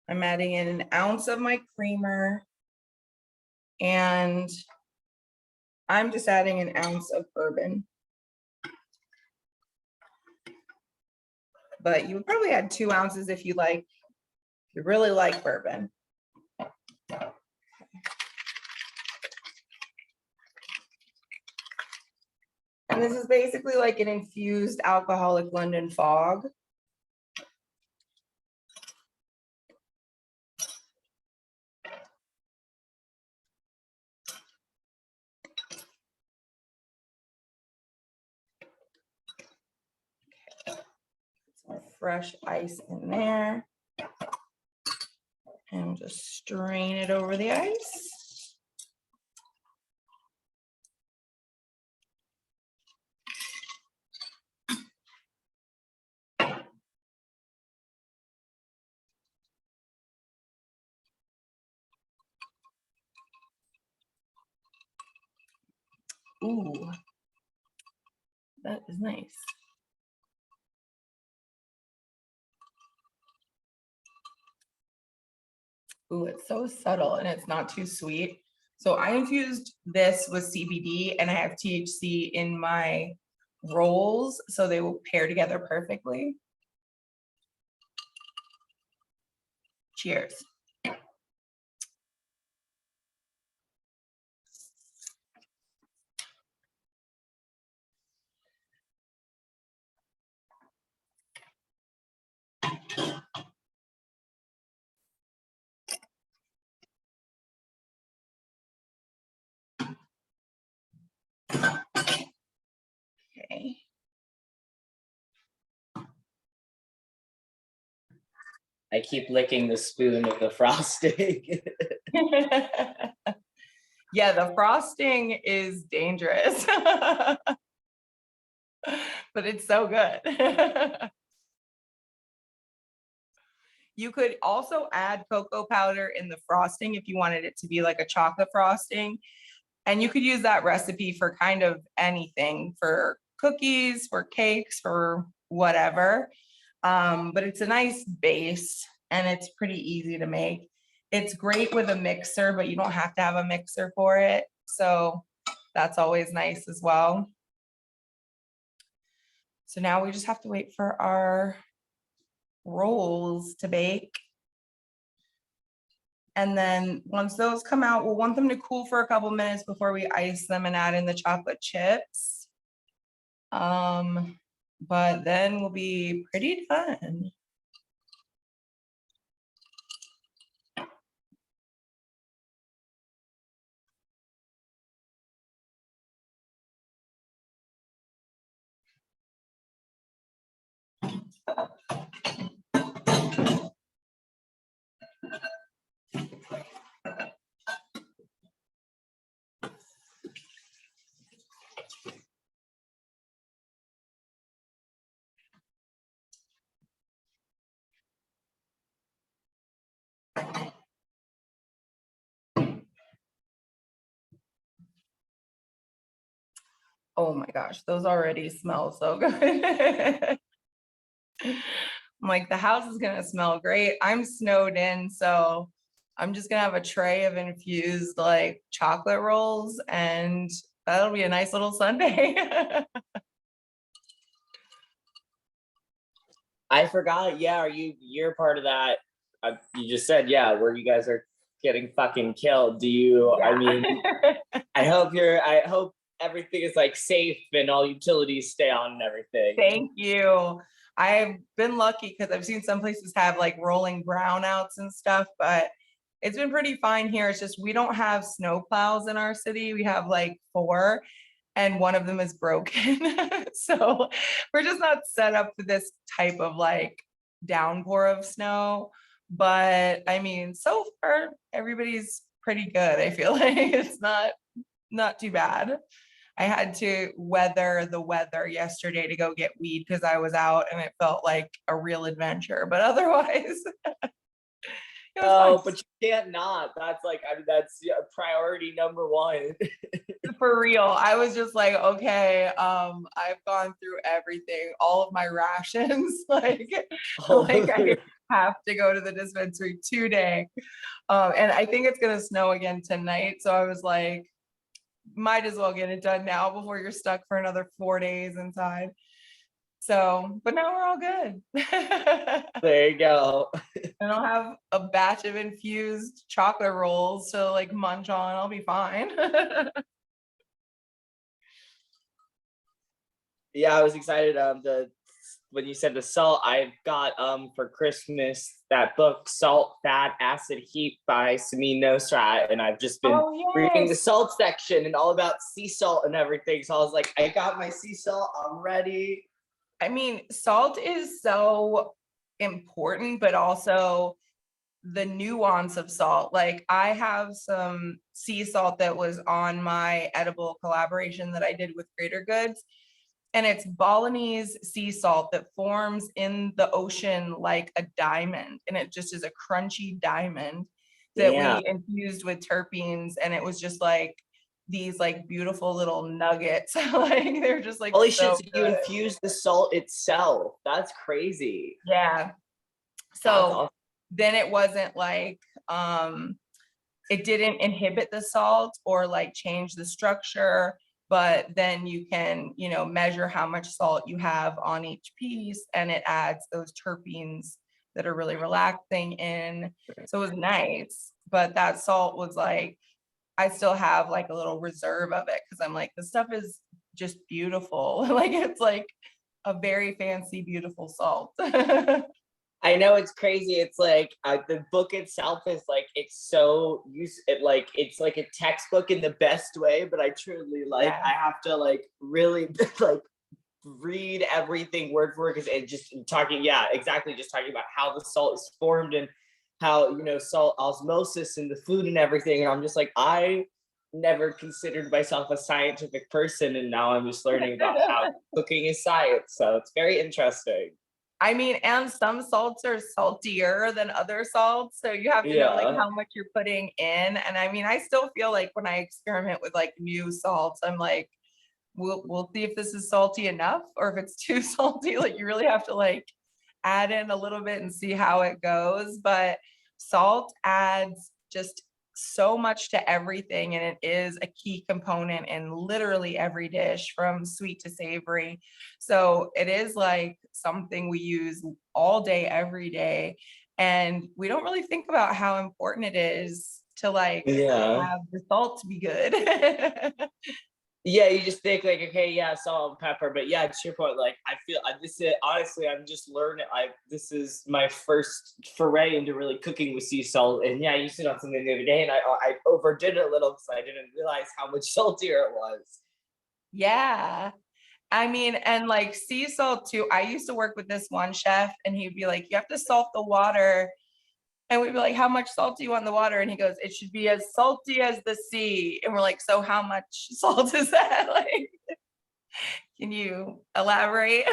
I'm adding in an ounce of my creamer and I'm just adding an ounce of bourbon. But you would probably add 2 ounces if you really like bourbon. And this is basically like an infused alcoholic London fog. Some fresh ice in there. And just strain it over the ice. Ooh, that is nice. Ooh, it's so subtle and it's not too sweet. So I infused this with CBD and I have THC in my rolls, so they will pair together perfectly. Cheers. Okay. I keep licking the spoon of the frosting. Yeah, the frosting is dangerous, but it's so good. You could also add cocoa powder in the frosting if you wanted it to be like a chocolate frosting. And you could use that recipe for kind of anything, for cookies, for cakes, for whatever. But it's a nice base and it's pretty easy to make. It's great with a mixer, but you don't have to have a mixer for it. So that's always nice as well. So now we just have to wait for our rolls to bake. And then once those come out, we'll want them to cool for a couple minutes before we ice them and add in the chocolate chips. But then we'll be pretty done. Oh my gosh, those already smell so good. I'm like, the house is gonna smell great. I'm snowed in, so I'm just gonna have a tray of infused like chocolate rolls, and that'll be a nice little Sunday. I forgot. Yeah, you're part of that? You just said, yeah, where you guys are getting fucking killed. Do you? Yeah. I mean, I hope everything is like safe and all utilities stay on and everything. Thank you. I've been lucky because I've seen some places have like rolling brownouts and stuff, but it's been pretty fine here. It's just we don't have snow plows in our city. We have like 4, and one of them is broken. So we're just not set up for this type of like downpour of snow. But I mean, so far everybody's pretty good. I feel like it's not too bad. I had to weather the weather yesterday to go get weed because I was out and it felt like a real adventure. But otherwise, it was Oh, fun. but you can't not. That's like, I mean, that's priority number one. For real. I was just like, okay, I've gone through everything, all of my rations, like I have to go to the dispensary today. And I think it's gonna snow again tonight. So I was like, might as well get it done now before you're stuck for another 4 days inside. So, but now we're all good. There you go. And I'll have a batch of infused chocolate rolls to like munch on. I'll be fine. Yeah, I was excited. When you said the salt, I've got for Christmas that book Salt, Fat, Acid, Heat by Samin Nosrat, and I've just been reading the salt section and all about sea salt and everything. So I was like, I got my sea salt, I'm ready. I mean, salt is so important, but also the nuance of salt. Like I have some sea salt that was on my edible collaboration that I did with Greater Goods. And it's Balinese sea salt that forms in the ocean like a diamond. And it just is a crunchy diamond that Yeah. we infused with terpenes. And it was just like these like beautiful little nuggets. Like they're just like Holy so shit, so you good. infuse the salt itself. That's crazy. Yeah. That's So awesome. then it wasn't like it didn't inhibit the salt or like change the structure, but then you can, you know, measure how much salt you have on each piece, and it adds those terpenes that are really relaxing in. So it was nice, but that salt was like, I still have like a little reserve of it because I'm like, this stuff is just beautiful. Like it's like a very fancy, beautiful salt. I know it's crazy. It's like the book itself is like it's like a textbook in the best way. But I truly like Yeah. I have to like really like read everything word for word because it just talking exactly just talking about how the salt is formed and how salt osmosis in the food and everything. And I'm just like I never considered myself a scientific person, and now I'm just learning about how cooking is science. So it's very interesting. I mean, and some salts are saltier than other salts. So you have to know like Yeah. how much you're putting in. And I mean, I still feel like when I experiment with like new salts, I'm like, we'll see if this is salty enough or if it's too salty. Like you really have to like add in a little bit and see how it goes. But salt adds just so much to everything, and it is a key component in literally every dish from sweet to savory. So it is like something we use all day every day, and we don't really think about how important it is to like Yeah. have the salt to be good. Yeah, you just think like, okay, yeah, salt and pepper, but yeah, to your point, like I feel this is honestly, I'm just learning. This is my first foray into really cooking with sea salt, and yeah, you said on something the other day, and I overdid it a little because I didn't realize how much saltier it was. Yeah. I mean, and like sea salt too. I used to work with this one chef, and he'd be like, you have to salt the water. And we'd be like, how much salt do you want in the water? And he goes, it should be as salty as the sea. And we're like, so how much salt is that? Like, can you elaborate?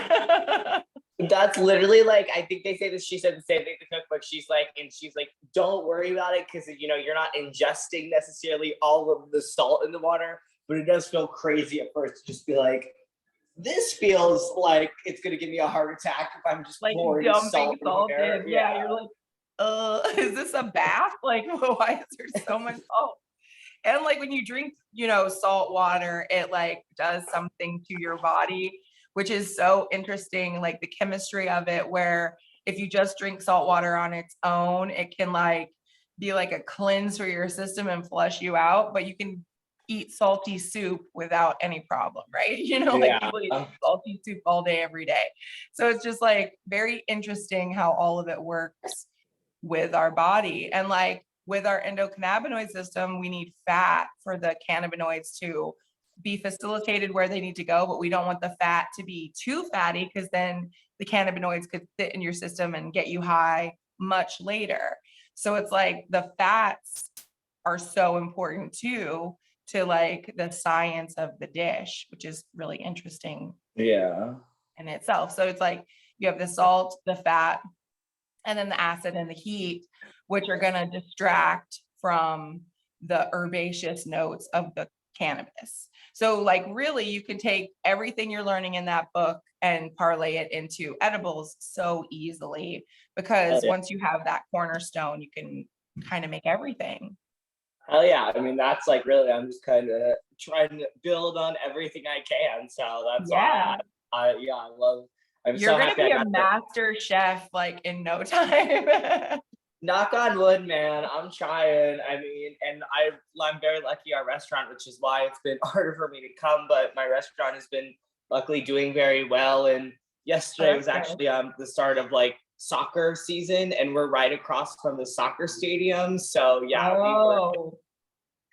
That's literally like I think they say this. She said the same thing to cook, but she's like, don't worry about it because you're not ingesting necessarily all of the salt in the water, but it does feel crazy at first to just be like, this feels like it's gonna give me a heart attack if I'm just Like pouring dumping salt in salt here. in. Yeah, Yeah. you're like, is this a bath? Like, why is there so much salt? And like when you drink, salt water, it like does something to your body, which is so interesting, like the chemistry of it, where if you just drink salt water on its own, it can like be like a cleanse for your system and flush you out, but you can eat salty soup without any problem, right? Like Yeah. people eat salty soup all day, every day. So it's just like very interesting how all of it works with our body. And like with our endocannabinoid system, we need fat for the cannabinoids to be facilitated where they need to go, but we don't want the fat to be too fatty because then the cannabinoids could sit in your system and get you high much later. So it's like the fats are so important too, to like the science of the dish, which is really interesting Yeah. in itself. So it's like you have the salt, the fat, and then the acid and the heat, which are going to distract from the herbaceous notes of the cannabis. So like really you can take everything you're learning in that book and parlay it into edibles so easily, because Yeah. once you have that cornerstone, you can kind of make everything. Hell yeah. I mean, that's like really, I'm just kind of trying to build on everything I can. So that's Yeah. why I love, I'm You're so going to happy I be a got to master chef like in no time. knock on wood, man. I'm trying. I mean, and I'm very lucky our restaurant, which is why it's been harder for me to come, but my restaurant has been luckily doing very well. And Oh, yesterday that's was good. actually the start of like soccer season, and we're right across from the soccer stadium. So yeah, Oh,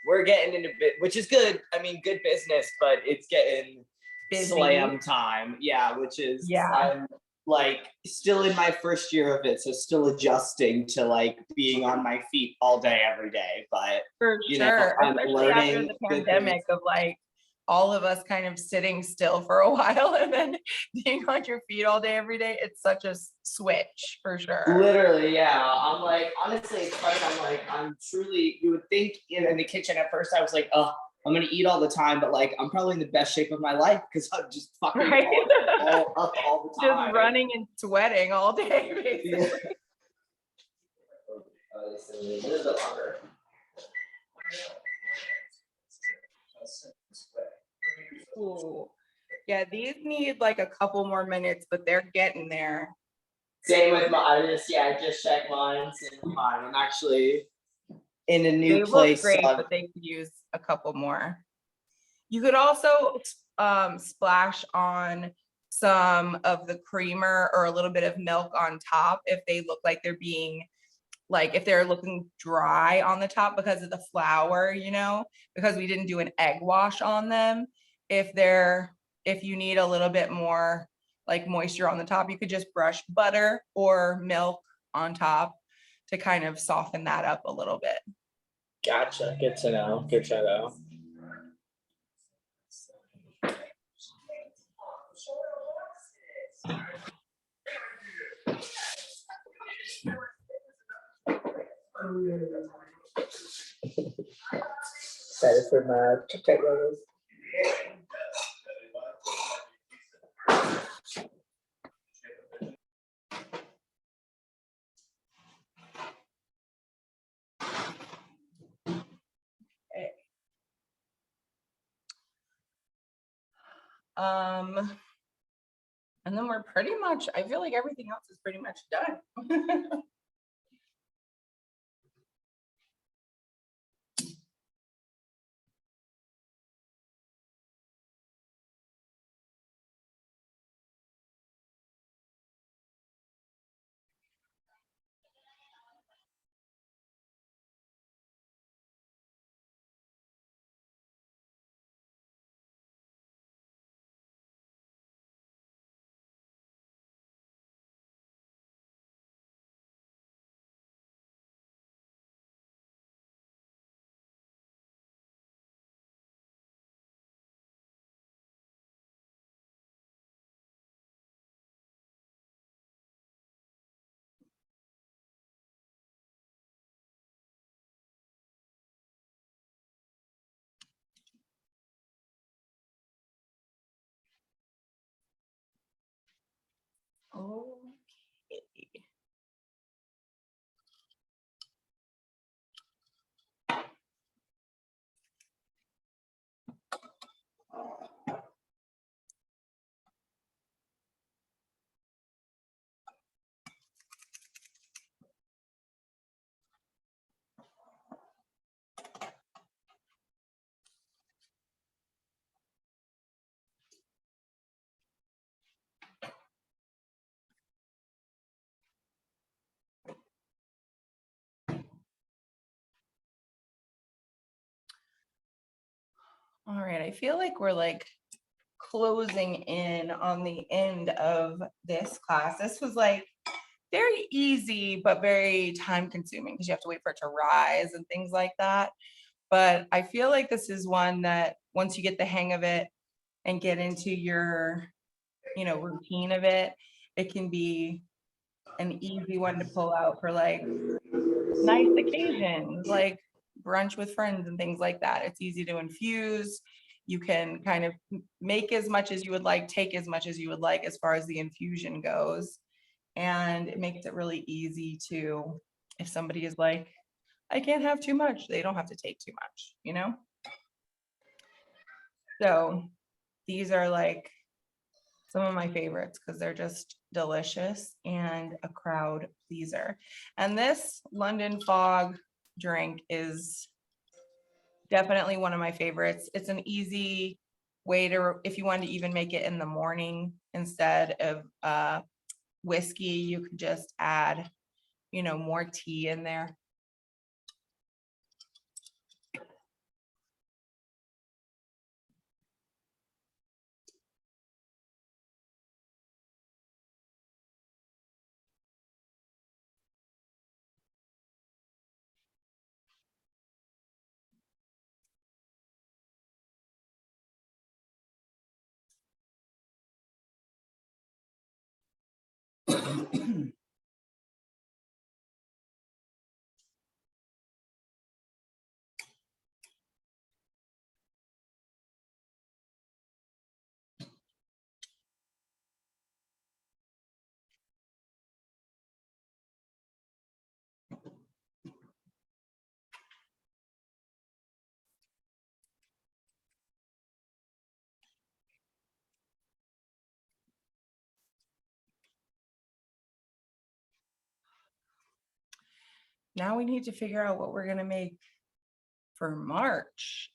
we're getting into bit, which is good. I mean, good business, but it's getting busy. slam time. Yeah, which is Yeah. I'm like still in my first year of it, so still adjusting to like being on my feet all day every day. But For sure, I'm especially after learning the good things. pandemic of like all of us kind of sitting still for a while and then being on your feet all day, every day. It's such a switch for sure. Literally, yeah. I'm like, honestly, it's funny. I'm truly, you would think in the kitchen at first, I was like, oh, I'm gonna eat all the time, but like I'm probably in the best shape of my life because I'm just fucking Right. all up all the time. Just running and sweating all day, basically. Yeah. A little bit longer. Ooh. Yeah, these need like a couple more minutes, but they're getting there. Same with my, I just checked mine. Same with mine. I'm actually in a new place. They look great, but they could use a couple more. You could also splash on some of the creamer or a little bit of milk on top if they look like they're being, like if they're looking dry on the top because of the flour, you know, because we didn't do an egg wash on them. If you need a little bit more like moisture on the top, you could just brush butter or milk on top to kind of soften that up a little bit. Gotcha. Good to know. Good to know. Excited for my TikTok videos. And then we're pretty much, I feel like everything else is pretty much done. Okay. All right, I feel like we're like closing in on the end of this class. This was like very easy, but very time consuming because you have to wait for it to rise and things like that. But I feel like this is one that once you get the hang of it and get into your, routine of it, it can be an easy one to pull out for like nice occasions, like brunch with friends and things like that. It's easy to infuse. You can kind of make as much as you would like, take as much as you would like as far as the infusion goes. And it makes it really easy to, if somebody is like, I can't have too much, they don't have to take too much, So these are like some of my favorites because they're just delicious and a crowd pleaser. And this London Fog drink is definitely one of my favorites. It's an easy way to, if you wanted to even make it in the morning instead of whiskey, you could just add, more tea in there. Now we need to figure out what we're gonna make for March.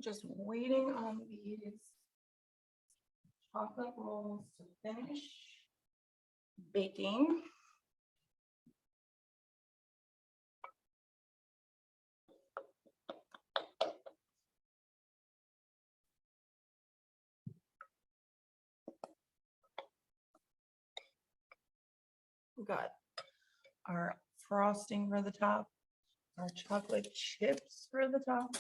Just waiting on these chocolate rolls to finish baking. We got our frosting for the top, our chocolate chips for the top.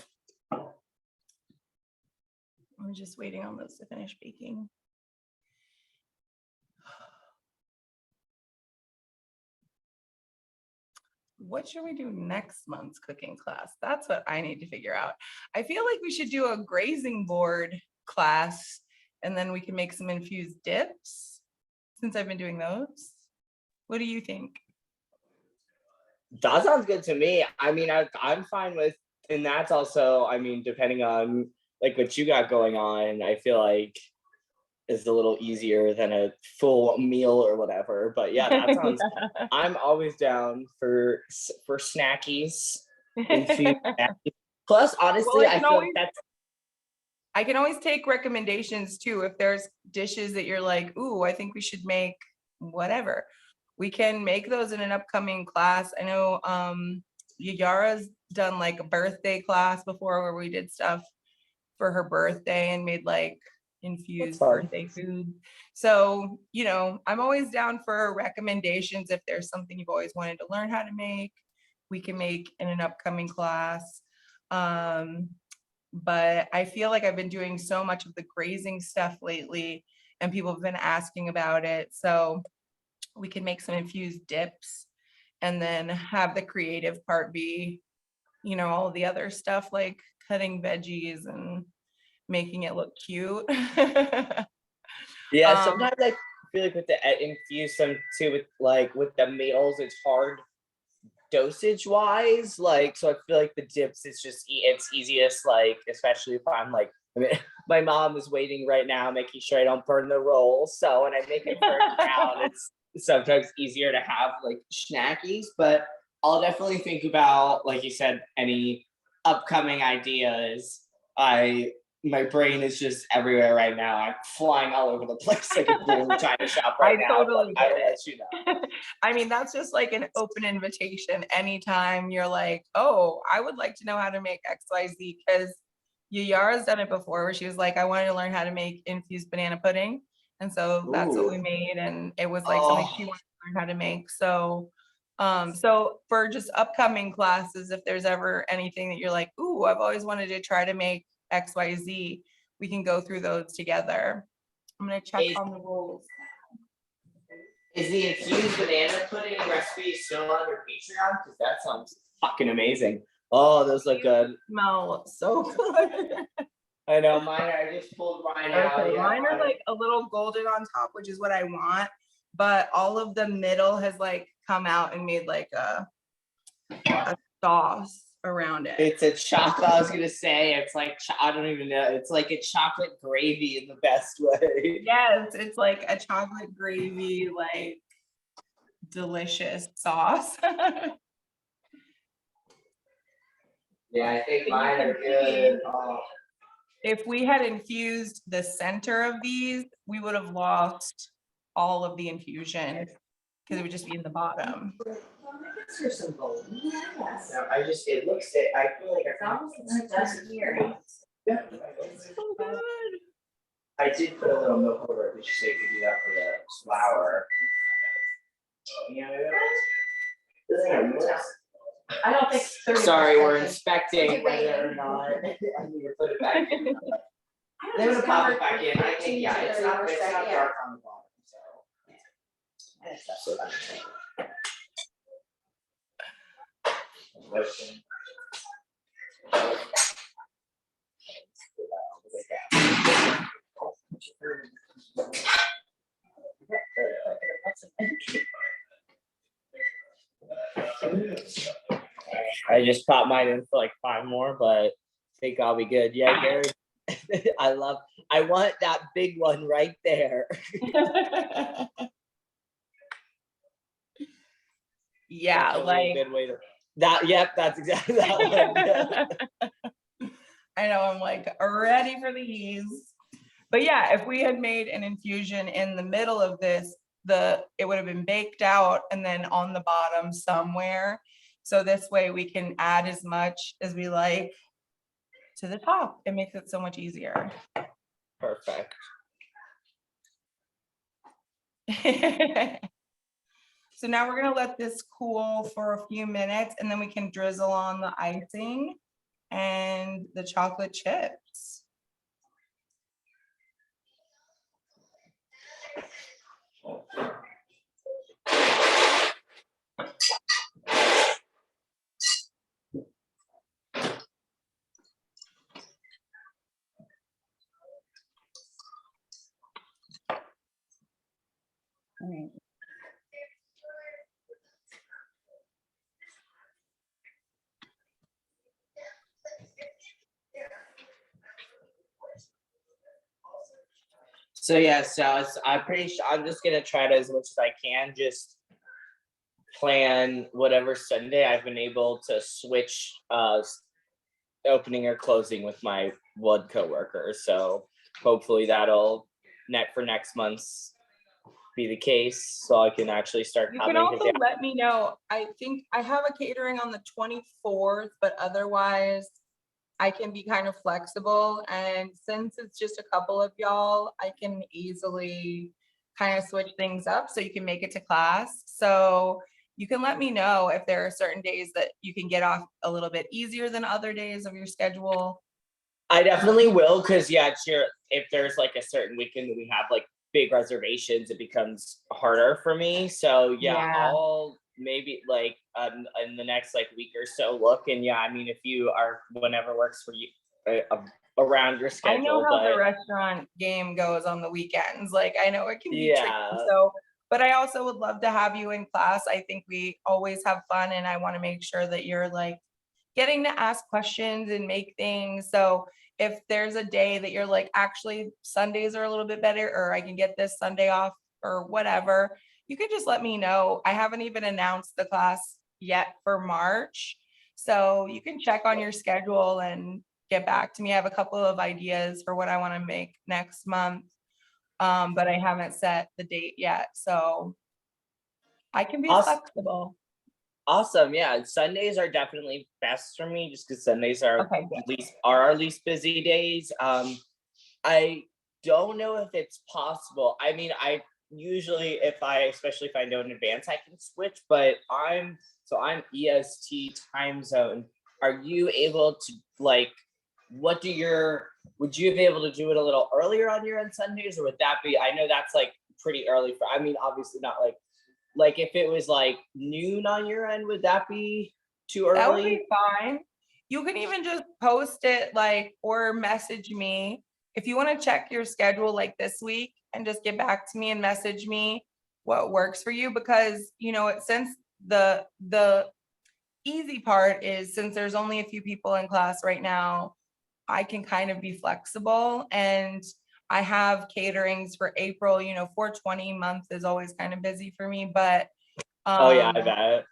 I'm just waiting on those to finish baking. What should we do next month's cooking class? That's what I need to figure out. I feel like we should do a grazing board class, and then we can make some infused dips since I've been doing those. What do you think? That sounds good to me. I mean, I'm fine with, and that's also, I mean, depending on like what you got going on, I feel like is a little easier than a full meal or whatever. But yeah, that sounds. I'm always down for snackies, infused snackies. Plus, honestly, Well, I feel like that's. I can always take recommendations too. If there's dishes that you're like, ooh, I think we should make whatever. We can make those in an upcoming class. I know Yara's done like a birthday class before where we did stuff for her birthday and made like infused birthday food. So, you know, I'm always down for recommendations. If there's something you've always wanted to learn how to make, we can make in an upcoming class. But I feel like I've been doing so much of the grazing stuff lately and people have been asking about it. So we can make some infused dips and then have the creative part be, you know, all the other stuff like cutting veggies and making it look cute. Yeah, sometimes I feel like with the infused some too with the meals, it's hard dosage wise. Like, so I feel like the dips, it's easiest, like, especially if I'm like, I mean, my mom is waiting right now, making sure I don't burn the rolls. So when I make it for her now, it's sometimes easier to have like snackies, but I'll definitely think about, like you said, any upcoming ideas. My brain is just everywhere right now. I'm flying all over the place like a bull in a china shop right now. Totally I will let you know. I mean, that's just like an open invitation. Anytime you're like, oh, I would like to know how to make XYZ, because Yara's done it before where she was like, I wanted to learn how to make infused banana pudding. And so that's what we made. And it was like something she wanted to learn how to make. So so for just upcoming classes, if there's ever anything that you're like, ooh, I've always wanted to try to make XYZ, we can go through those together. I'm gonna check on the rules. Is the infused banana pudding recipe still on your Patreon? Because that sounds fucking amazing. Oh, those look good. Smell so good. I know mine. I just pulled mine out. Okay, Yeah, mine are like a little golden on top, which is what I want, but all of the middle has like come out and made like a sauce around it. It's a chocolate. I was gonna say it's like I don't even know. It's like a chocolate gravy in the best way. Yes, it's like a chocolate gravy, like delicious sauce. Yeah, I think You mine can are good. If we had infused the center of these, we would have lost all of the infusion because it would just be in the bottom. Here's some gold. Yes. No, I just it looks. I feel like It's almost like done here. Yeah. So good. I did put a little milk over it, but you say you could do that for the flour. Yeah. I don't think. 30%. Sorry, we're inspecting whether or not I need to put it back in. They're gonna pop it back in. I think, yeah, it's not dark on the bottom, I just popped mine in for like 5 more, but I think I'll be good. Yeah, Gary. I want that big one right there. Yeah, That's a like good way to that. Yep, that's exactly that one. Yeah. I know I'm like ready for these. But yeah, if we had made an infusion in the middle of this, it would have been baked out and then on the bottom somewhere. So this way we can add as much as we like to the top. It makes it so much easier. Perfect. So now we're gonna let this cool for a few minutes and then we can drizzle on the icing and the chocolate chips. All right. So yeah, so I'm pretty sure I'm just gonna try to as much as I can just plan whatever Sunday I've been able to switch opening or closing with my Wood coworkers. So hopefully that'll for next month's be the case, so I can actually start. You can also let me know. I think I have a catering on the 24th, but otherwise I can be kind of flexible. And since it's just a couple of y'all, I can easily kind of switch things up so you can make it to class. So you can let me know if there are certain days that you can get off a little bit easier than other days of your schedule. I definitely will, because yeah, sure. If there's like a certain weekend that we have like big reservations, it becomes harder for me. So yeah. I'll maybe like in the next like week or so look, and yeah, I mean if you are whenever works for you around your schedule. I know how the restaurant game goes on the weekends. Like I know it can be tricky. So, but I also would love to have you in class. I think we always have fun, and I want to make sure that you're like getting to ask questions and make things. So if there's a day that you're like, actually Sundays are a little bit better, or I can get this Sunday off or whatever, you can just let me know. I haven't even announced the class yet for March. So you can check on your schedule and get back to me. I have a couple of ideas for what I want to make next month. But I haven't set the date yet. So I can be flexible. Awesome. Yeah. Sundays are definitely best for me just because Sundays are our least busy days. I don't know if it's possible. I mean, I usually especially if I know in advance, I can switch, but I'm EST time zone. Are you able to like, would you be able to do it a little earlier on your end Sundays, or would that be, I know that's like pretty early I mean, obviously not like if it was like noon on your end, would that be too early? That would be fine. you can even just post it like, or message me. If you want to check your schedule like this week and just get back to me and message me what works for you, because since the easy part is, since there's only a few people in class right now, I can kind of be flexible, and I have caterings for April. 420 month is always kind of busy for me, but Oh yeah, I bet.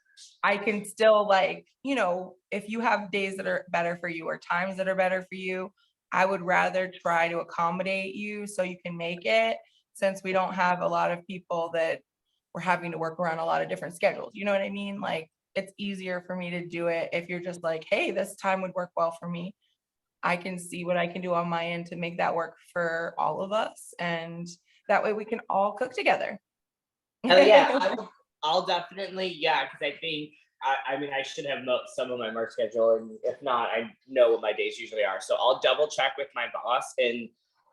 I can still, like, if you have days that are better for you or times that are better for you, I would rather try to accommodate you so you can make it, since we don't have a lot of people that we're having to work around a lot of different schedules. You know what I mean? Like, it's easier for me to do it if you're just like, hey, this time would work well for me. I can see what I can do on my end to make that work for all of us. And that way we can all cook together. Oh yeah, I'll definitely, yeah, because I think, I mean, I should have some of my work schedule, and if not, I know what my days usually are. So I'll double check with my boss,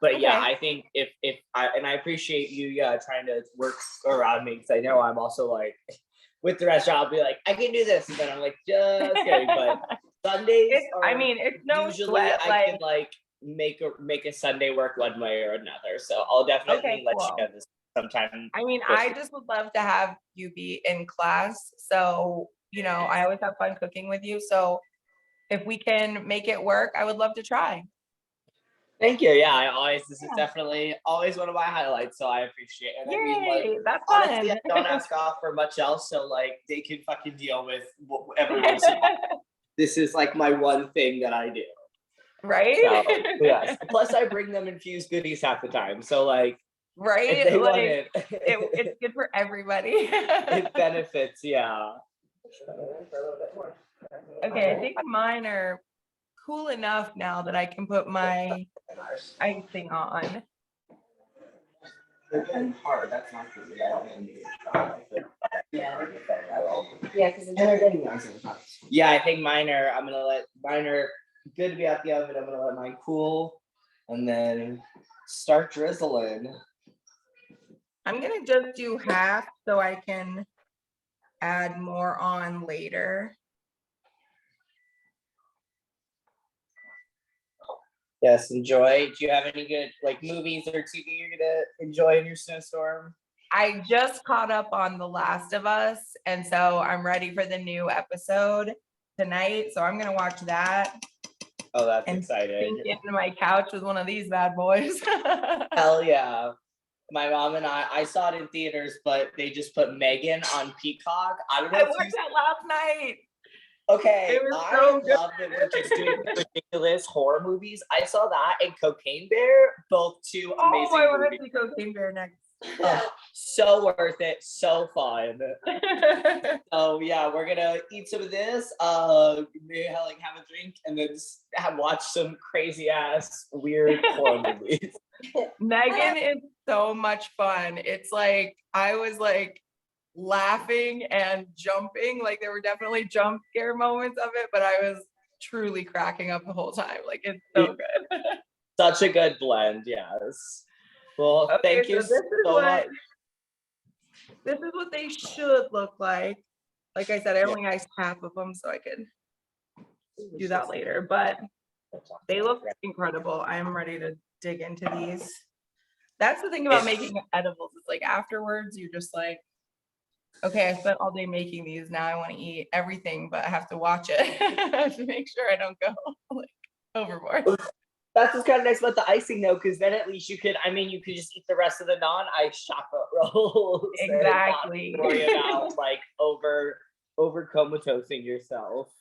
but yeah, Okay. I think if I appreciate you, trying to work around me, because I know I'm also like, with the restaurant, I'll be like, I can do this, and then I'm like, just kidding. But Sundays It's no usually sweat. I can like make a Sunday work one way or another. So I'll definitely Okay, let cool. you know this sometime. I just would love to have you be in class. So, I always have fun cooking with you. So if we can make it work, I would love to try. Thank you. Yeah, this is definitely always one of my highlights. So I appreciate it. I mean, like, Yay, that's honestly, fun. I don't ask off for much else. So like, they can fucking deal with whatever once in a while. This is like my one thing that I do. Right? So yes. Plus, I bring them infused goodies half the time. So like, Right? if they want Like, it, it's good for everybody. it benefits. Yeah. Okay, I think mine are cool enough now that I can put my icing on. They're getting hard. That's not for me. I don't need it. Yeah, because And they're getting nice in the top. Yeah, I think mine are good to be out the oven. I'm gonna let mine cool and then start drizzling. I'm gonna just do half so I can add more on later. Yes, enjoy. Do you have any good like movies or TV you're gonna enjoy in your snowstorm? I just caught up on The Last of Us, and so I'm ready for the new episode tonight. So I'm gonna watch that Oh, that's and exciting. sink into my couch with one of these bad boys. Hell yeah. My mom and I saw it in theaters, but they just put Megan on Peacock. I don't know I if watched that last night. Okay, It was I so good. love that we're just doing ridiculous horror movies. I saw that and Cocaine Bear, both two Oh, amazing I want to movies. see Cocaine Bear next. So worth it, so fun. So yeah, we're gonna eat some of this, maybe like have a drink, and then just watch some crazy ass weird horror movies. Megan is so much fun. It's like I was like laughing and jumping. Like there were definitely jump scare moments of it, but I was truly cracking up the whole time. Like it's so good. Such a good blend, yes. Well, Okay, thank you so this is so much. this is what they should look like. Like I said, I only iced half of them, so I could do that later. But they look incredible. I'm ready to dig into these. That's the thing about making edibles. It's like afterwards, you're just like, okay, I spent all day making these. Now I want to eat everything, but I have to watch it to make sure I don't go like overboard. That's what's kind of nice about the icing though, because then at least you could just eat the rest of the non-ice chocolate rolls. Exactly. And not worry about like over comatosing yourself.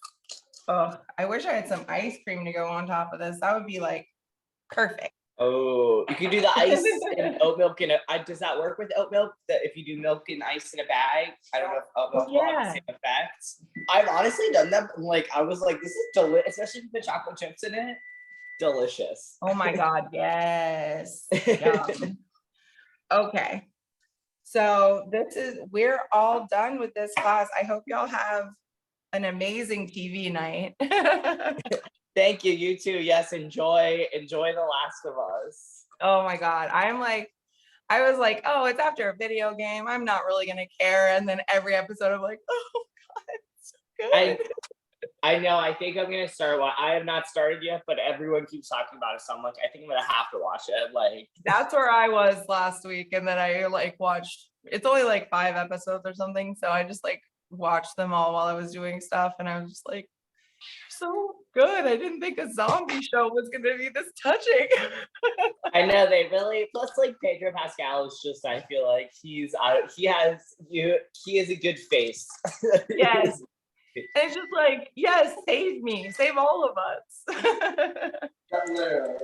Oh, I wish I had some ice cream to go on top of this. That would be like perfect. Oh, you can do the ice and oat milk does that work with oat milk? That if you do milk and ice in a bag, I don't know if oat milk will have the same effects. I've honestly done that. Like I was like, this is delicious, especially with the chocolate chips in it. Delicious. Oh my God, yes. Yum. Okay. So we're all done with this class. I hope y'all have an amazing TV night. Thank you. You too. Yes, enjoy The Last of Us. Oh my God. I was like, oh, it's after a video game. I'm not really gonna care. And then every episode I'm like, oh God, it's so good. I know. I think I'm gonna start. I have not started yet, but everyone keeps talking about it. So I'm like, I think I'm gonna have to watch it. Like, That's where I was last week, and then I like watched. It's only like 5 episodes or something, so I just like watched them all while I was doing stuff, and I was just like, so good. I didn't think a zombie show was gonna be this touching. I know they really. Plus, like Pedro Pascal is just. I feel like he's. He has you. He has a good face. Yes. And it's just like, yes, save me, save all of us. Literally.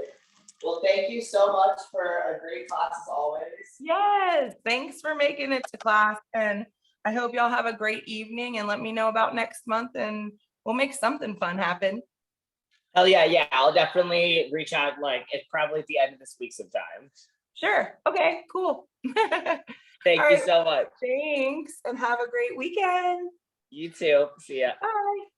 Well, thank you so much for a great class as always. Yes, thanks for making it to class. And I hope y'all have a great evening and let me know about next month and we'll make something fun happen. Hell yeah, yeah. I'll definitely reach out like it's probably at the end of this week sometime. Sure. Okay, cool. Thank All you right. so much. Thanks and have a great weekend. You too. See ya. Bye.